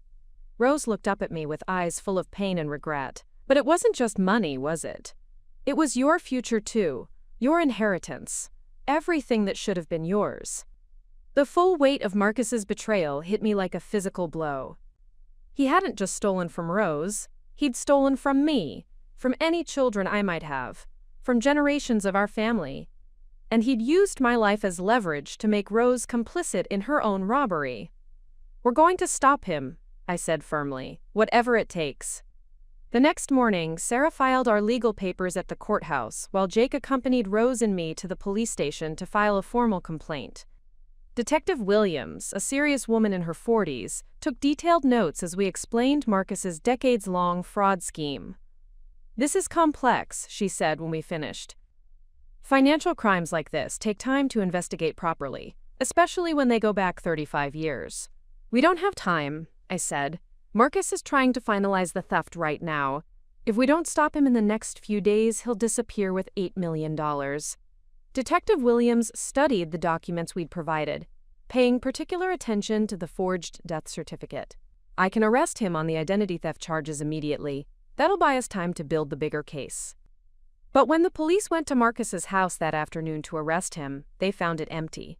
Rose looked up at me with eyes full of pain and regret. But it wasn't just money, was it? It was your future too, your inheritance, everything that should have been yours. The full weight of Marcus's betrayal hit me like a physical blow. He hadn't just stolen from Rose, he'd stolen from me, from any children I might have, from generations of our family. And he'd used my life as leverage to make Rose complicit in her own robbery. We're going to stop him, I said firmly, whatever it takes. The next morning, Sarah filed our legal papers at the courthouse, while Jake accompanied Rose and me to the police station to file a formal complaint. Detective Williams, a serious woman in her 40s, took detailed notes as we explained Marcus's decades-long fraud scheme. This is complex, she said when we finished. Financial crimes like this take time to investigate properly, especially when they go back 35 years. We don't have time, I said. Marcus is trying to finalize the theft right now. If we don't stop him in the next few days, he'll disappear with $8 million. Detective Williams studied the documents we'd provided, paying particular attention to the forged death certificate. I can arrest him on the identity theft charges immediately. That'll buy us time to build the bigger case. But when the police went to Marcus's house that afternoon to arrest him, they found it empty.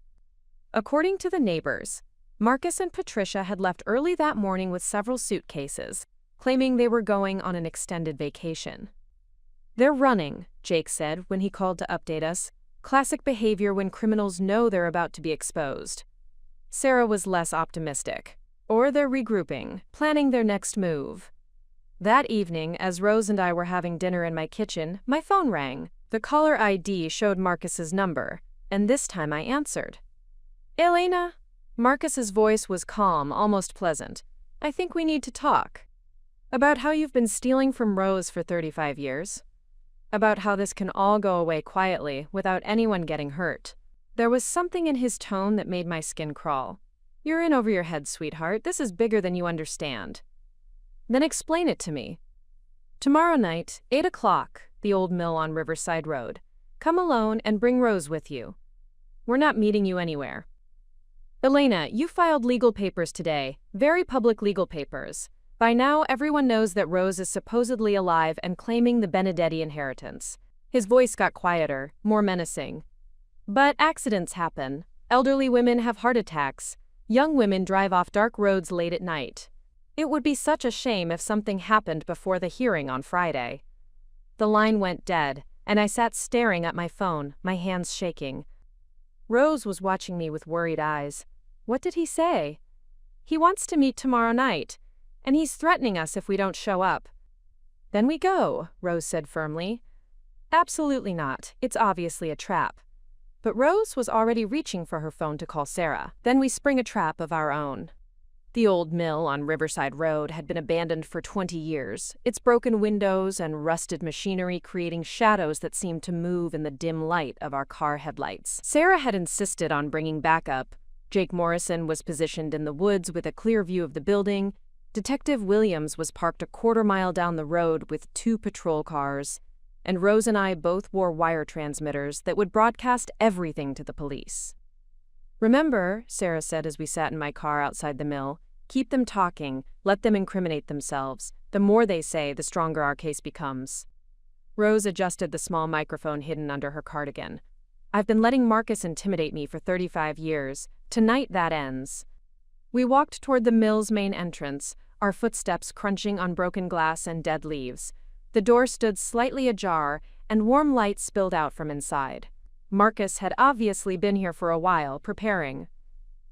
According to the neighbors, Marcus and Patricia had left early that morning with several suitcases, claiming they were going on an extended vacation. They're running, Jake said when he called to update us. Classic behavior when criminals know they're about to be exposed. Sarah was less optimistic. Or they're regrouping, planning their next move. That evening, as Rose and I were having dinner in my kitchen, my phone rang. The caller ID showed Marcus's number, and this time I answered. Elena? Marcus's voice was calm, almost pleasant. I think we need to talk. About how you've been stealing from Rose for 35 years. About how this can all go away quietly, without anyone getting hurt. There was something in his tone that made my skin crawl. You're in over your head, sweetheart. This is bigger than you understand. Then explain it to me. Tomorrow night, 8 o'clock, the old mill on Riverside Road. Come alone and bring Rose with you. We're not meeting you anywhere. Elena, you filed legal papers today, very public legal papers. By now, everyone knows that Rose is supposedly alive and claiming the Benedetti inheritance. His voice got quieter, more menacing. But accidents happen. Elderly women have heart attacks. Young women drive off dark roads late at night. It would be such a shame if something happened before the hearing on Friday. The line went dead, and I sat staring at my phone, my hands shaking. Rose was watching me with worried eyes. What did he say? He wants to meet tomorrow night, and he's threatening us if we don't show up. Then we go, Rose said firmly. Absolutely not. It's obviously a trap. But Rose was already reaching for her phone to call Sarah. Then we spring a trap of our own. The old mill on Riverside Road had been abandoned for 20 years, its broken windows and rusted machinery creating shadows that seemed to move in the dim light of our car headlights. Sarah had insisted on bringing backup. Jake Morrison was positioned in the woods with a clear view of the building. Detective Williams was parked a quarter-mile down the road with 2 patrol cars. And Rose and I both wore wire transmitters that would broadcast everything to the police. Remember, Sarah said as we sat in my car outside the mill, keep them talking, let them incriminate themselves. The more they say, the stronger our case becomes. Rose adjusted the small microphone hidden under her cardigan. I've been letting Marcus intimidate me for 35 years. Tonight that ends. We walked toward the mill's main entrance, our footsteps crunching on broken glass and dead leaves. The door stood slightly ajar, and warm light spilled out from inside. Marcus had obviously been here for a while, preparing.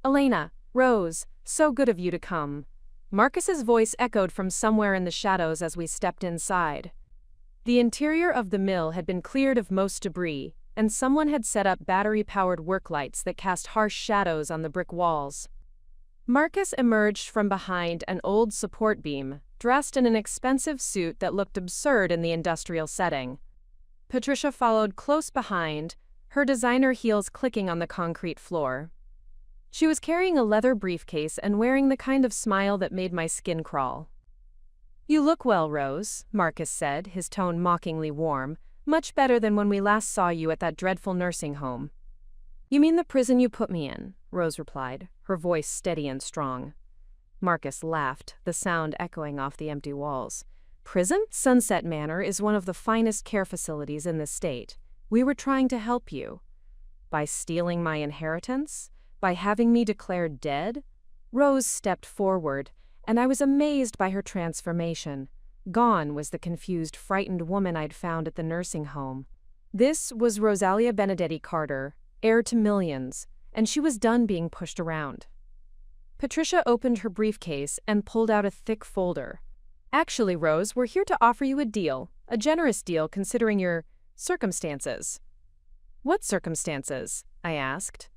Elena, Rose, so good of you to come. Marcus's voice echoed from somewhere in the shadows as we stepped inside. The interior of the mill had been cleared of most debris, and someone had set up battery-powered work lights that cast harsh shadows on the brick walls. Marcus emerged from behind an old support beam, dressed in an expensive suit that looked absurd in the industrial setting. Patricia followed close behind, her designer heels clicking on the concrete floor. She was carrying a leather briefcase and wearing the kind of smile that made my skin crawl. You look well, Rose, Marcus said, his tone mockingly warm, much better than when we last saw you at that dreadful nursing home. You mean the prison you put me in, Rose replied, her voice steady and strong. Marcus laughed, the sound echoing off the empty walls. Prison? Sunset Manor is one of the finest care facilities in the state. We were trying to help you. By stealing my inheritance? By having me declared dead? Rose stepped forward, and I was amazed by her transformation. Gone was the confused, frightened woman I'd found at the nursing home. This was Rosalia Benedetti Carter, heir to millions, and she was done being pushed around. Patricia opened her briefcase and pulled out a thick folder. Actually, Rose, we're here to offer you a deal, a generous deal considering your circumstances. What circumstances? I asked.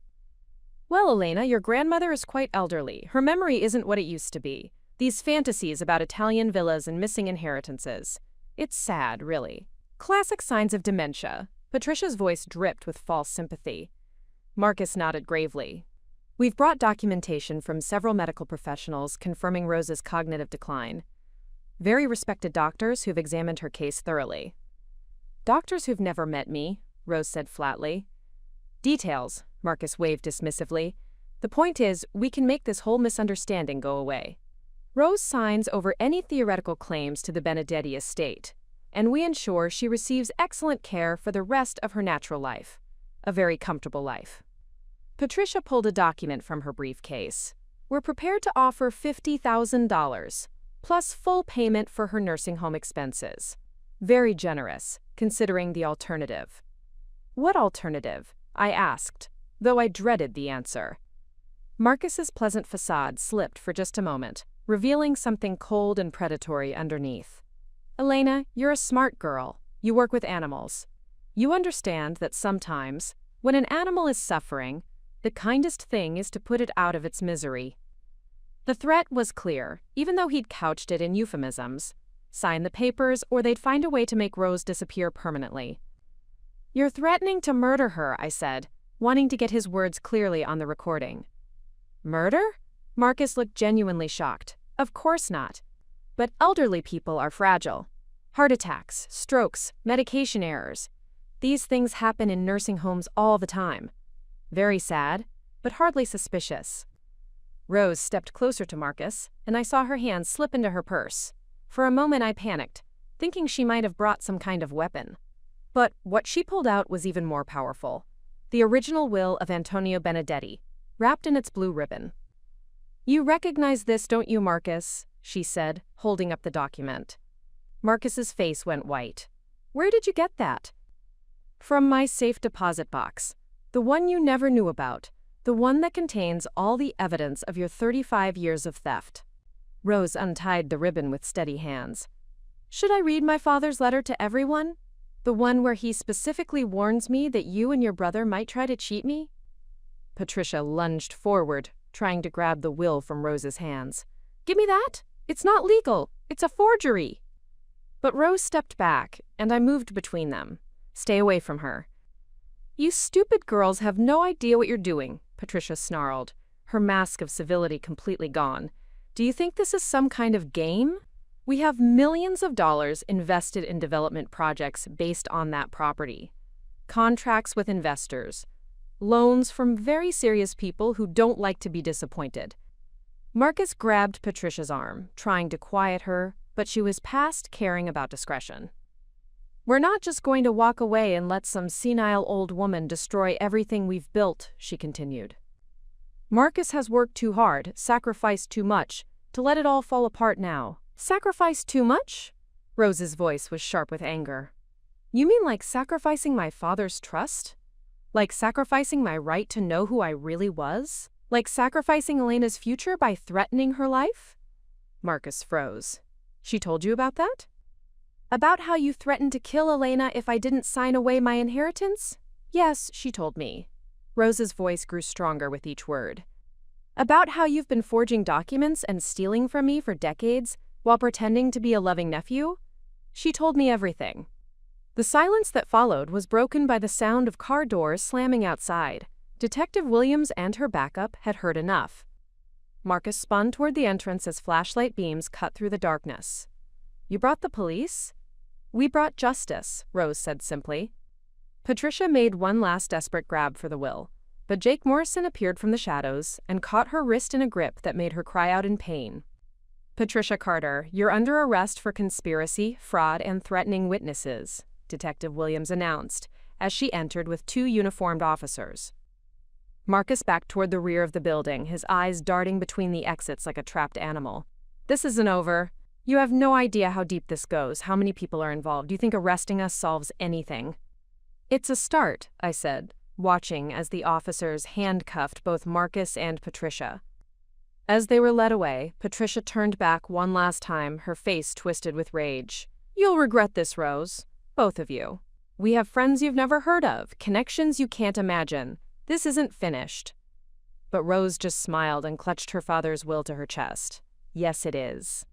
Well, Elena, your grandmother is quite elderly. Her memory isn't what it used to be. These fantasies about Italian villas and missing inheritances. It's sad, really. Classic signs of dementia. Patricia's voice dripped with false sympathy. Marcus nodded gravely. We've brought documentation from several medical professionals confirming Rose's cognitive decline. Very respected doctors who've examined her case thoroughly. Doctors who've never met me, Rose said flatly. Details, Marcus waved dismissively. The point is, we can make this whole misunderstanding go away. Rose signs over any theoretical claims to the Benedetti estate, and we ensure she receives excellent care for the rest of her natural life. A very comfortable life. Patricia pulled a document from her briefcase. We're prepared to offer $50,000, plus full payment for her nursing home expenses. Very generous, considering the alternative. What alternative? I asked, though I dreaded the answer. Marcus's pleasant facade slipped for just a moment, revealing something cold and predatory underneath. Elena, you're a smart girl. You work with animals. You understand that sometimes, when an animal is suffering, the kindest thing is to put it out of its misery. The threat was clear, even though he'd couched it in euphemisms. Sign the papers, or they'd find a way to make Rose disappear permanently. You're threatening to murder her, I said, wanting to get his words clearly on the recording. Murder? Marcus looked genuinely shocked. Of course not. But elderly people are fragile. Heart attacks, strokes, medication errors. These things happen in nursing homes all the time. Very sad, but hardly suspicious. Rose stepped closer to Marcus, and I saw her hand slip into her purse. For a moment I panicked, thinking she might have brought some kind of weapon. But what she pulled out was even more powerful. The original will of Antonio Benedetti, wrapped in its blue ribbon. "You recognize this, don't you, Marcus?" she said, holding up the document. Marcus's face went white. "Where did you get that?" "From my safe deposit box. The one you never knew about. The one that contains all the evidence of your 35 years of theft." Rose untied the ribbon with steady hands. "Should I read my father's letter to everyone? The one where he specifically warns me that you and your brother might try to cheat me?" Patricia lunged forward, trying to grab the will from Rose's hands. "Give me that! It's not legal! It's a forgery!" But Rose stepped back, and I moved between them. "Stay away from her." "You stupid girls have no idea what you're doing," Patricia snarled, her mask of civility completely gone. "Do you think this is some kind of game? We have millions of dollars invested in development projects based on that property. Contracts with investors. Loans from very serious people who don't like to be disappointed." Marcus grabbed Patricia's arm, trying to quiet her, but she was past caring about discretion. "We're not just going to walk away and let some senile old woman destroy everything we've built," she continued. "Marcus has worked too hard, sacrificed too much, to let it all fall apart now." "Sacrificed too much?" Rose's voice was sharp with anger. "You mean like sacrificing my father's trust? Like sacrificing my right to know who I really was? Like sacrificing Elena's future by threatening her life?" Marcus froze. "She told you about that?" "About how you threatened to kill Elena if I didn't sign away my inheritance? Yes, she told me." Rose's voice grew stronger with each word. "About how you've been forging documents and stealing from me for decades while pretending to be a loving nephew? She told me everything." The silence that followed was broken by the sound of car doors slamming outside. Detective Williams and her backup had heard enough. Marcus spun toward the entrance as flashlight beams cut through the darkness. "You brought the police?" "We brought justice," Rose said simply. Patricia made one last desperate grab for the will, but Jake Morrison appeared from the shadows and caught her wrist in a grip that made her cry out in pain. "Patricia Carter, you're under arrest for conspiracy, fraud, and threatening witnesses," Detective Williams announced, as she entered with two uniformed officers. Marcus backed toward the rear of the building, his eyes darting between the exits like a trapped animal. "This isn't over. You have no idea how deep this goes, how many people are involved. Do you think arresting us solves anything?" "It's a start," I said, watching as the officers handcuffed both Marcus and Patricia. As they were led away, Patricia turned back one last time, her face twisted with rage. "You'll regret this, Rose. Both of you. We have friends you've never heard of, connections you can't imagine. This isn't finished." But Rose just smiled and clutched her father's will to her chest. "Yes, it is."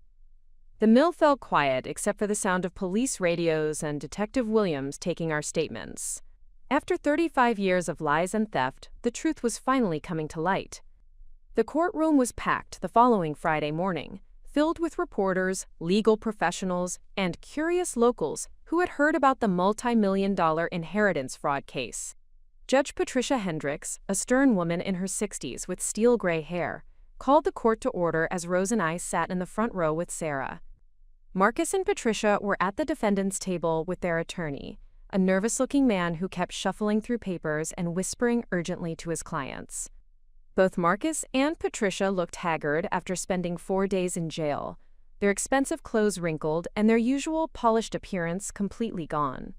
The mill fell quiet except for the sound of police radios and Detective Williams taking our statements. After 35 years of lies and theft, the truth was finally coming to light. The courtroom was packed the following Friday morning, filled with reporters, legal professionals, and curious locals who had heard about the multi-million-dollar inheritance fraud case. Judge Patricia Hendricks, a stern woman in her 60s with steel-gray hair, called the court to order as Rose and I sat in the front row with Sarah. Marcus and Patricia were at the defendant's table with their attorney, a nervous-looking man who kept shuffling through papers and whispering urgently to his clients. Both Marcus and Patricia looked haggard after spending 4 days in jail, their expensive clothes wrinkled and their usual polished appearance completely gone.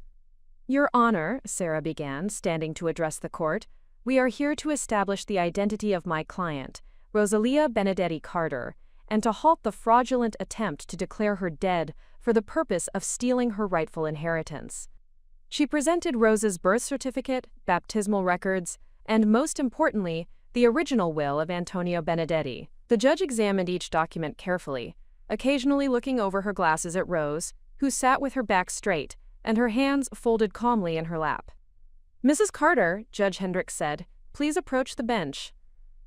"Your Honor," Sarah began, standing to address the court, "we are here to establish the identity of my client, Rosalia Benedetti Carter, and to halt the fraudulent attempt to declare her dead for the purpose of stealing her rightful inheritance." She presented Rose's birth certificate, baptismal records, and, most importantly, the original will of Antonio Benedetti. The judge examined each document carefully, occasionally looking over her glasses at Rose, who sat with her back straight and her hands folded calmly in her lap. "Mrs. Carter," Judge Hendricks said, "please approach the bench."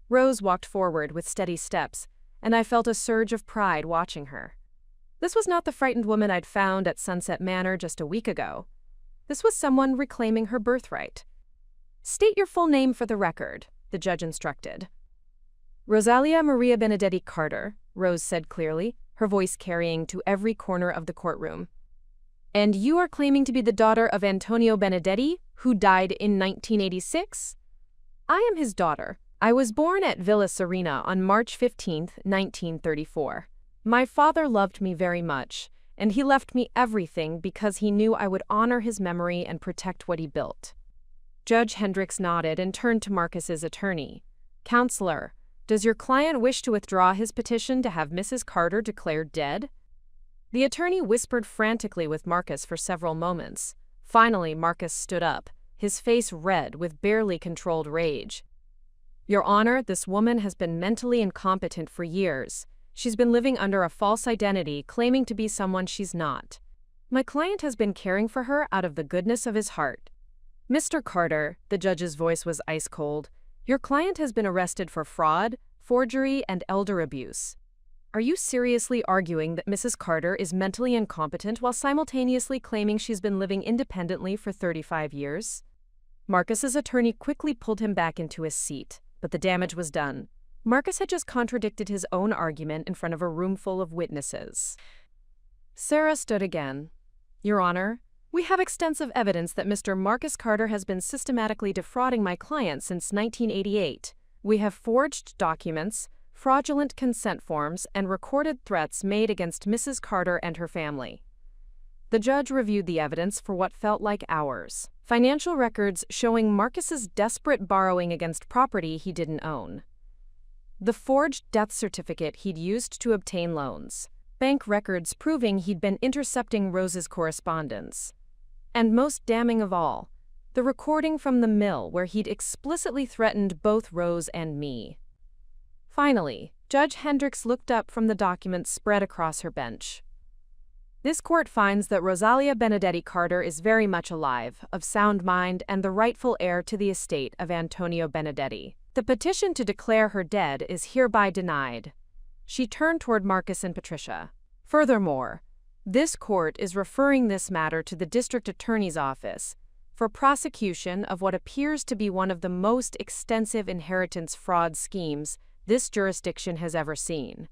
Rose walked forward with steady steps, and I felt a surge of pride watching her. This was not the frightened woman I'd found at Sunset Manor just a week ago. This was someone reclaiming her birthright. "State your full name for the record," the judge instructed. "Rosalia Maria Benedetti Carter," Rose said clearly, her voice carrying to every corner of the courtroom. "And you are claiming to be the daughter of Antonio Benedetti, who died in 1986? "I am his daughter. I was born at Villa Serena on March 15, 1934. My father loved me very much, and he left me everything because he knew I would honor his memory and protect what he built." Judge Hendricks nodded and turned to Marcus's attorney. "Counselor, does your client wish to withdraw his petition to have Mrs. Carter declared dead?" The attorney whispered frantically with Marcus for several moments. Finally, Marcus stood up, his face red with barely controlled rage. "Your Honor, this woman has been mentally incompetent for years. She's been living under a false identity, claiming to be someone she's not. My client has been caring for her out of the goodness of his heart." "Mr. Carter," the judge's voice was ice cold, "your client has been arrested for fraud, forgery, and elder abuse. Are you seriously arguing that Mrs. Carter is mentally incompetent while simultaneously claiming she's been living independently for 35 years? Marcus's attorney quickly pulled him back into his seat, but the damage was done. Marcus had just contradicted his own argument in front of a room full of witnesses. Sarah stood again. "Your Honor, we have extensive evidence that Mr. Marcus Carter has been systematically defrauding my client since 1988. We have forged documents, fraudulent consent forms, and recorded threats made against Mrs. Carter and her family." The judge reviewed the evidence for what felt like hours. Financial records showing Marcus's desperate borrowing against property he didn't own. The forged death certificate he'd used to obtain loans. Bank records proving he'd been intercepting Rose's correspondence. And most damning of all, the recording from the mill where he'd explicitly threatened both Rose and me. Finally, Judge Hendricks looked up from the documents spread across her bench. "This court finds that Rosalia Benedetti Carter is very much alive, of sound mind, and the rightful heir to the estate of Antonio Benedetti. The petition to declare her dead is hereby denied." She turned toward Marcus and Patricia. "Furthermore, this court is referring this matter to the district attorney's office for prosecution of what appears to be one of the most extensive inheritance fraud schemes this jurisdiction has ever seen."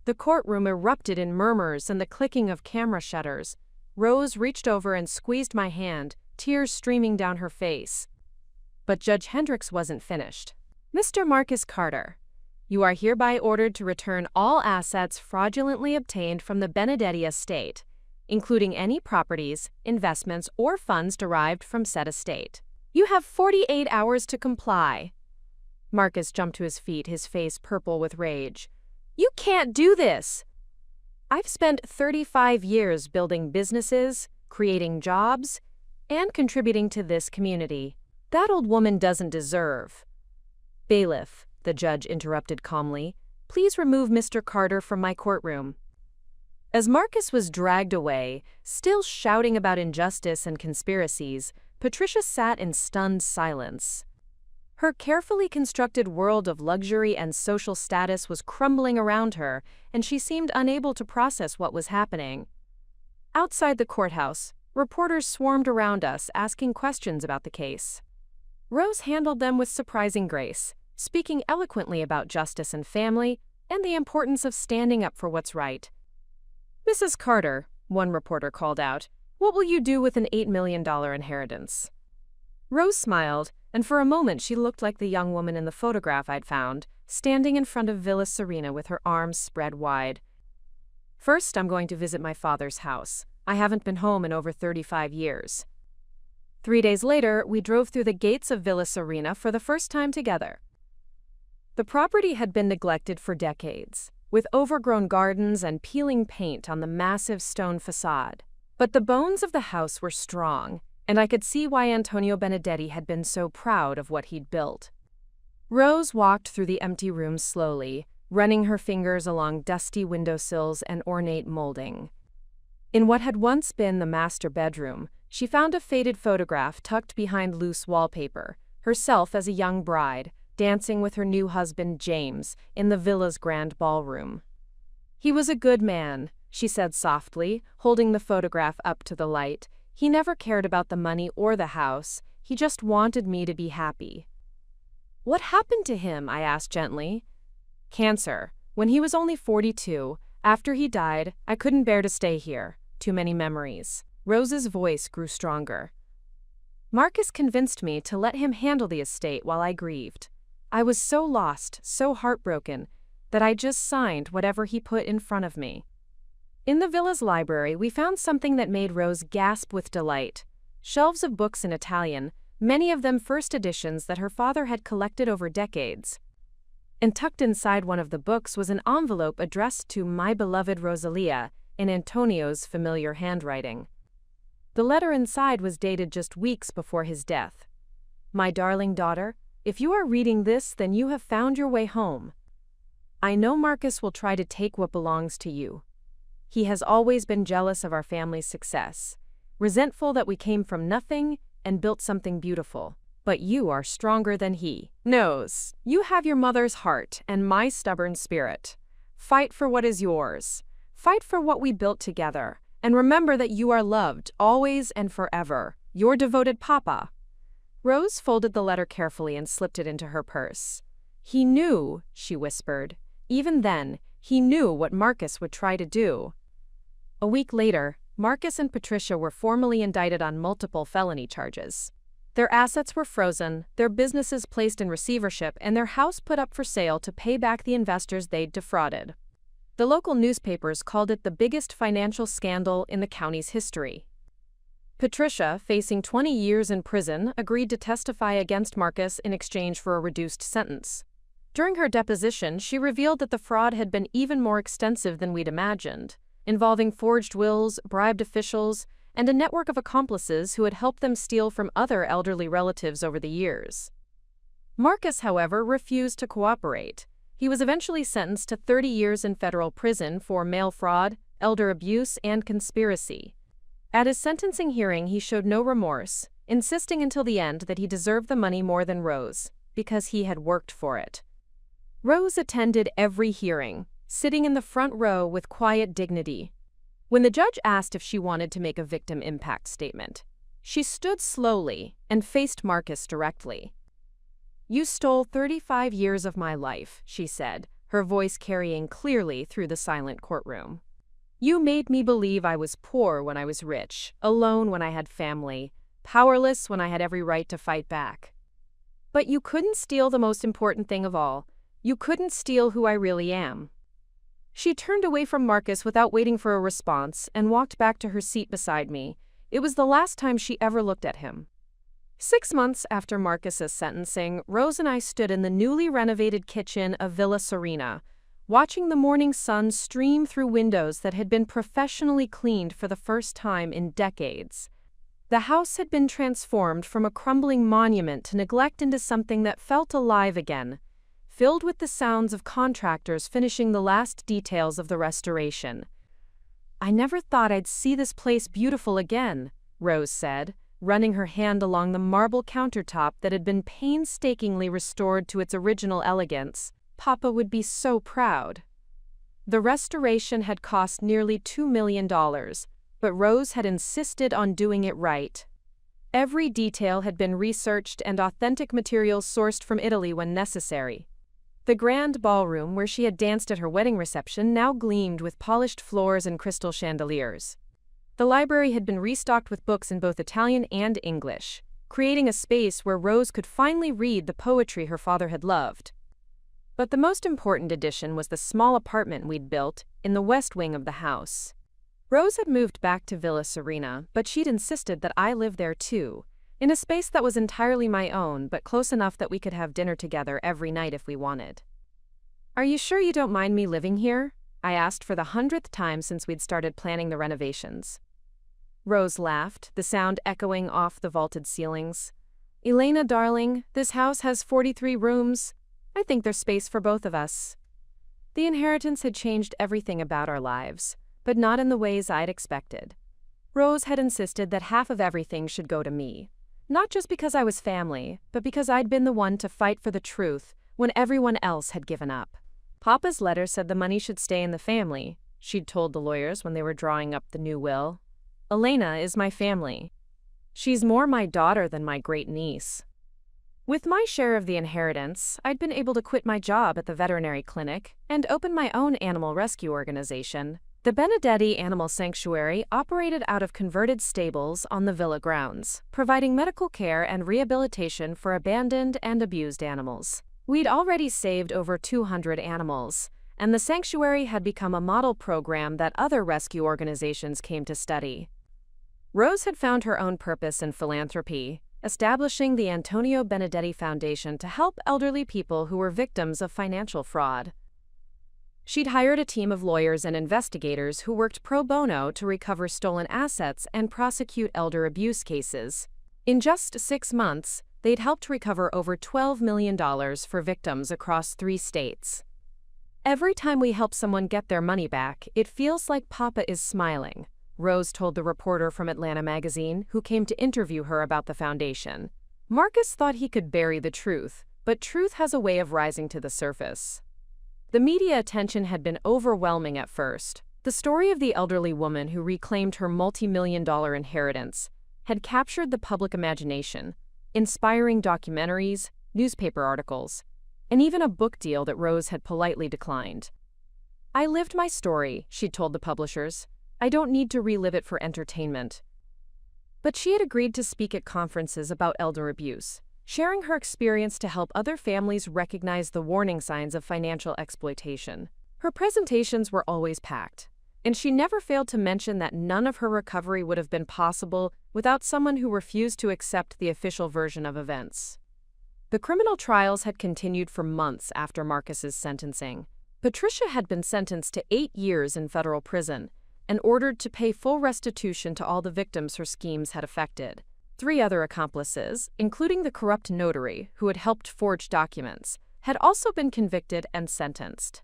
The courtroom erupted in murmurs and the clicking of camera shutters. Rose reached over and squeezed my hand, tears streaming down her face. But Judge Hendricks wasn't finished. "Mr. Marcus Carter, you are hereby ordered to return all assets fraudulently obtained from the Benedetti estate, including any properties, investments, or funds derived from said estate. You have 48 hours to comply." Marcus jumped to his feet, his face purple with rage. "You can't do this! I've spent 35 years building businesses, creating jobs, and contributing to this community. That old woman doesn't deserve." "Bailiff," the judge interrupted calmly, "please remove Mr. Carter from my courtroom." As Marcus was dragged away, still shouting about injustice and conspiracies, Patricia sat in stunned silence. Her carefully constructed world of luxury and social status was crumbling around her, and she seemed unable to process what was happening. Outside the courthouse, reporters swarmed around us, asking questions about the case. Rose handled them with surprising grace, speaking eloquently about justice and family, and the importance of standing up for what's right. "Mrs. Carter," one reporter called out, "what will you do with an $8 million inheritance?" Rose smiled, and for a moment she looked like the young woman in the photograph I'd found, standing in front of Villa Serena with her arms spread wide. "First, I'm going to visit my father's house. I haven't been home in over 35 years. 3 days later, we drove through the gates of Villa Serena for the first time together. The property had been neglected for decades, with overgrown gardens and peeling paint on the massive stone facade. But the bones of the house were strong, and I could see why Antonio Benedetti had been so proud of what he'd built. Rose walked through the empty rooms slowly, running her fingers along dusty windowsills and ornate molding. In what had once been the master bedroom, she found a faded photograph tucked behind loose wallpaper, herself as a young bride, dancing with her new husband, James, in the villa's grand ballroom. "He was a good man," she said softly, holding the photograph up to the light. "He never cared about the money or the house. He just wanted me to be happy." "What happened to him?" I asked gently. "Cancer. When he was only 42. After he died, I couldn't bear to stay here. Too many memories." Rose's voice grew stronger. "Marcus convinced me to let him handle the estate while I grieved. I was so lost, so heartbroken, that I just signed whatever he put in front of me." In the villa's library, we found something that made Rose gasp with delight. Shelves of books in Italian, many of them first editions that her father had collected over decades. And tucked inside one of the books was an envelope addressed to "My beloved Rosalia" in Antonio's familiar handwriting. The letter inside was dated just weeks before his death. "My darling daughter, if you are reading this, then you have found your way home. I know Marcus will try to take what belongs to you. He has always been jealous of our family's success, resentful that we came from nothing and built something beautiful. But you are stronger than he knows. You have your mother's heart and my stubborn spirit. Fight for what is yours. Fight for what we built together. And remember that you are loved, always and forever. Your devoted Papa." Rose folded the letter carefully and slipped it into her purse. "He knew," she whispered. "Even then, he knew what Marcus would try to do." A week later, Marcus and Patricia were formally indicted on multiple felony charges. Their assets were frozen, their businesses placed in receivership, and their house put up for sale to pay back the investors they'd defrauded. The local newspapers called it the biggest financial scandal in the county's history. Patricia, facing 20 years in prison, agreed to testify against Marcus in exchange for a reduced sentence. During her deposition, she revealed that the fraud had been even more extensive than we'd imagined, involving forged wills, bribed officials, and a network of accomplices who had helped them steal from other elderly relatives over the years. Marcus, however, refused to cooperate. He was eventually sentenced to 30 years in federal prison for mail fraud, elder abuse, and conspiracy. At his sentencing hearing, he showed no remorse, insisting until the end that he deserved the money more than Rose, because he had worked for it. Rose attended every hearing, sitting in the front row with quiet dignity. When the judge asked if she wanted to make a victim impact statement, she stood slowly and faced Marcus directly. "You stole 35 years of my life," she said, her voice carrying clearly through the silent courtroom. "You made me believe I was poor when I was rich, alone when I had family, powerless when I had every right to fight back. But you couldn't steal the most important thing of all. You couldn't steal who I really am." She turned away from Marcus without waiting for a response and walked back to her seat beside me. It was the last time she ever looked at him. 6 months after Marcus's sentencing, Rose and I stood in the newly renovated kitchen of Villa Serena, watching the morning sun stream through windows that had been professionally cleaned for the first time in decades. The house had been transformed from a crumbling monument to neglect into something that felt alive again, filled with the sounds of contractors finishing the last details of the restoration. "I never thought I'd see this place beautiful again," Rose said, running her hand along the marble countertop that had been painstakingly restored to its original elegance. "Papa would be so proud." The restoration had cost nearly $2 million, but Rose had insisted on doing it right. Every detail had been researched and authentic materials sourced from Italy when necessary. The grand ballroom where she had danced at her wedding reception now gleamed with polished floors and crystal chandeliers. The library had been restocked with books in both Italian and English, creating a space where Rose could finally read the poetry her father had loved. But the most important addition was the small apartment we'd built in the west wing of the house. Rose had moved back to Villa Serena, but she'd insisted that I live there too, in a space that was entirely my own but close enough that we could have dinner together every night if we wanted. "Are you sure you don't mind me living here?" I asked for the 100th time since we'd started planning the renovations. Rose laughed, the sound echoing off the vaulted ceilings. "Elena, darling, this house has 43 rooms. I think there's space for both of us." The inheritance had changed everything about our lives, but not in the ways I'd expected. Rose had insisted that half of everything should go to me. Not just because I was family, but because I'd been the one to fight for the truth when everyone else had given up. Papa's letter said the money should stay in the family, she'd told the lawyers when they were drawing up the new will. Elena is my family. She's more my daughter than my great-niece. With my share of the inheritance, I'd been able to quit my job at the veterinary clinic and open my own animal rescue organization. The Benedetti Animal Sanctuary operated out of converted stables on the villa grounds, providing medical care and rehabilitation for abandoned and abused animals. We'd already saved over 200 animals, and the sanctuary had become a model program that other rescue organizations came to study. Rose had found her own purpose in philanthropy, establishing the Antonio Benedetti Foundation to help elderly people who were victims of financial fraud. She'd hired a team of lawyers and investigators who worked pro bono to recover stolen assets and prosecute elder abuse cases. In just 6 months, they'd helped recover over $12 million for victims across 3 states. Every time we help someone get their money back, it feels like Papa is smiling, Rose told the reporter from Atlanta magazine who came to interview her about the foundation. Marcus thought he could bury the truth, but truth has a way of rising to the surface. The media attention had been overwhelming at first. The story of the elderly woman who reclaimed her multi-million-dollar inheritance had captured the public imagination, inspiring documentaries, newspaper articles, and even a book deal that Rose had politely declined. I lived my story, she told the publishers. I don't need to relive it for entertainment. But she had agreed to speak at conferences about elder abuse, sharing her experience to help other families recognize the warning signs of financial exploitation. Her presentations were always packed, and she never failed to mention that none of her recovery would have been possible without someone who refused to accept the official version of events. The criminal trials had continued for months after Marcus's sentencing. Patricia had been sentenced to 8 years in federal prison and ordered to pay full restitution to all the victims her schemes had affected. 3 other accomplices, including the corrupt notary who had helped forge documents, had also been convicted and sentenced.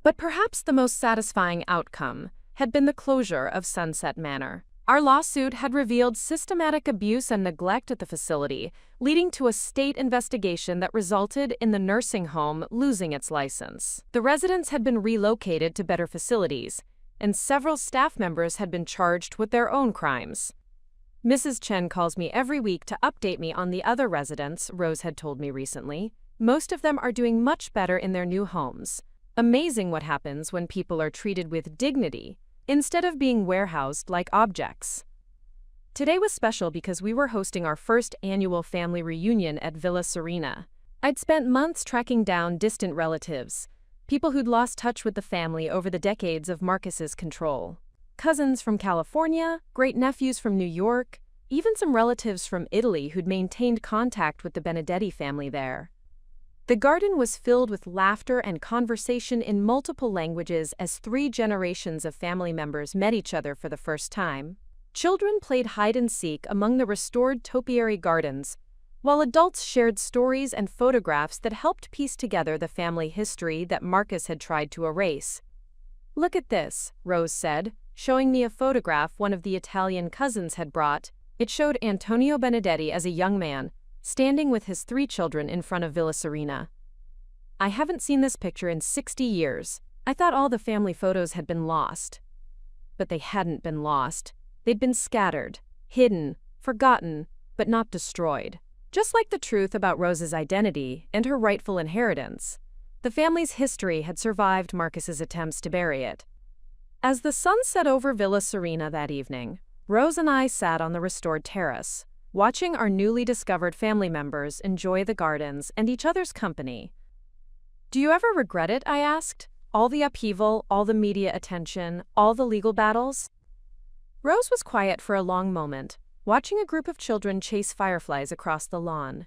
But perhaps the most satisfying outcome had been the closure of Sunset Manor. Our lawsuit had revealed systematic abuse and neglect at the facility, leading to a state investigation that resulted in the nursing home losing its license. The residents had been relocated to better facilities, and several staff members had been charged with their own crimes. Mrs. Chen calls me every week to update me on the other residents, Rose had told me recently. Most of them are doing much better in their new homes. Amazing what happens when people are treated with dignity, instead of being warehoused like objects. Today was special because we were hosting our first annual family reunion at Villa Serena. I'd spent months tracking down distant relatives, people who'd lost touch with the family over the decades of Marcus's control. Cousins from California, great-nephews from New York, even some relatives from Italy who'd maintained contact with the Benedetti family there. The garden was filled with laughter and conversation in multiple languages as 3 generations of family members met each other for the first time. Children played hide-and-seek among the restored topiary gardens, while adults shared stories and photographs that helped piece together the family history that Marcus had tried to erase. "Look at this," Rose said, showing me a photograph one of the Italian cousins had brought. It showed Antonio Benedetti as a young man, standing with his 3 children in front of Villa Serena. "I haven't seen this picture in 60 years. I thought all the family photos had been lost." But they hadn't been lost. They'd been scattered, hidden, forgotten, but not destroyed. Just like the truth about Rose's identity and her rightful inheritance, the family's history had survived Marcus's attempts to bury it. As the sun set over Villa Serena that evening, Rose and I sat on the restored terrace, watching our newly discovered family members enjoy the gardens and each other's company. "Do you ever regret it?" I asked. "All the upheaval, all the media attention, all the legal battles?" Rose was quiet for a long moment, watching a group of children chase fireflies across the lawn.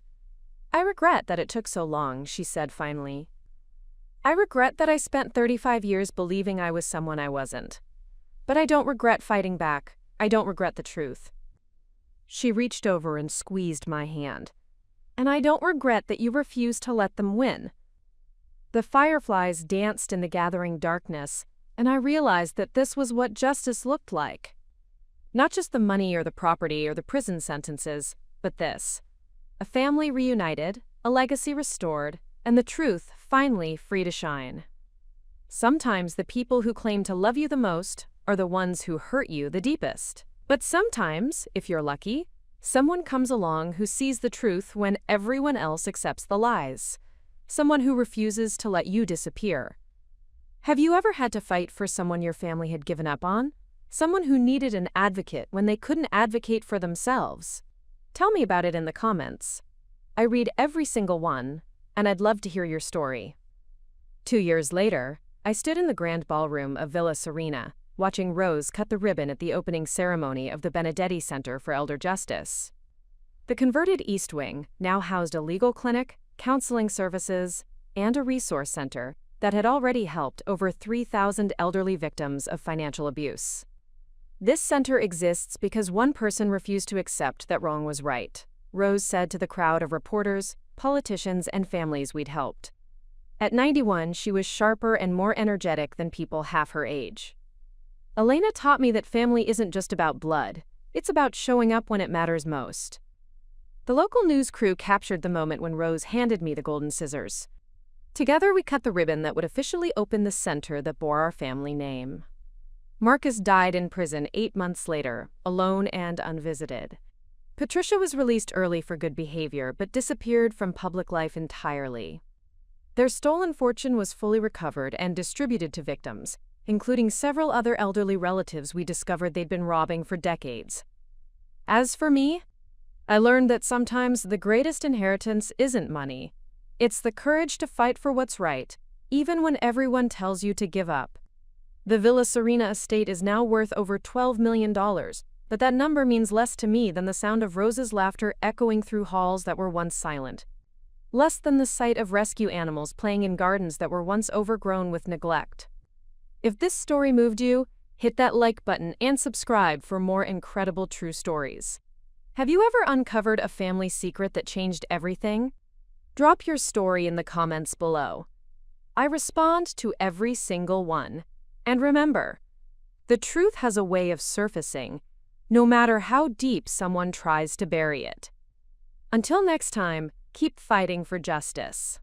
"I regret that it took so long," she said finally. "I regret that I spent 35 years believing I was someone I wasn't. But I don't regret fighting back. I don't regret the truth." She reached over and squeezed my hand. "And I don't regret that you refused to let them win." The fireflies danced in the gathering darkness, and I realized that this was what justice looked like. Not just the money or the property or the prison sentences, but this: a family reunited, a legacy restored, and the truth finally free to shine. Sometimes the people who claim to love you the most are the ones who hurt you the deepest. But sometimes, if you're lucky, someone comes along who sees the truth when everyone else accepts the lies. Someone who refuses to let you disappear. Have you ever had to fight for someone your family had given up on? Someone who needed an advocate when they couldn't advocate for themselves? Tell me about it in the comments. I read every single one, and I'd love to hear your story. 2 years later, I stood in the grand ballroom of Villa Serena, watching Rose cut the ribbon at the opening ceremony of the Benedetti Center for Elder Justice. The converted East Wing now housed a legal clinic, counseling services, and a resource center that had already helped over 3,000 elderly victims of financial abuse. This center exists because one person refused to accept that wrong was right, Rose said to the crowd of reporters, politicians, and families we'd helped. At 91, she was sharper and more energetic than people half her age. Elena taught me that family isn't just about blood, it's about showing up when it matters most. The local news crew captured the moment when Rose handed me the golden scissors. Together we cut the ribbon that would officially open the center that bore our family name. Marcus died in prison 8 months later, alone and unvisited. Patricia was released early for good behavior but disappeared from public life entirely. Their stolen fortune was fully recovered and distributed to victims, including several other elderly relatives we discovered they'd been robbing for decades. As for me, I learned that sometimes the greatest inheritance isn't money. It's the courage to fight for what's right, even when everyone tells you to give up. The Villa Serena estate is now worth over $12 million, but that number means less to me than the sound of Rose's laughter echoing through halls that were once silent. Less than the sight of rescue animals playing in gardens that were once overgrown with neglect. If this story moved you, hit that like button and subscribe for more incredible true stories. Have you ever uncovered a family secret that changed everything? Drop your story in the comments below. I respond to every single one. And remember, the truth has a way of surfacing, no matter how deep someone tries to bury it. Until next time, keep fighting for justice.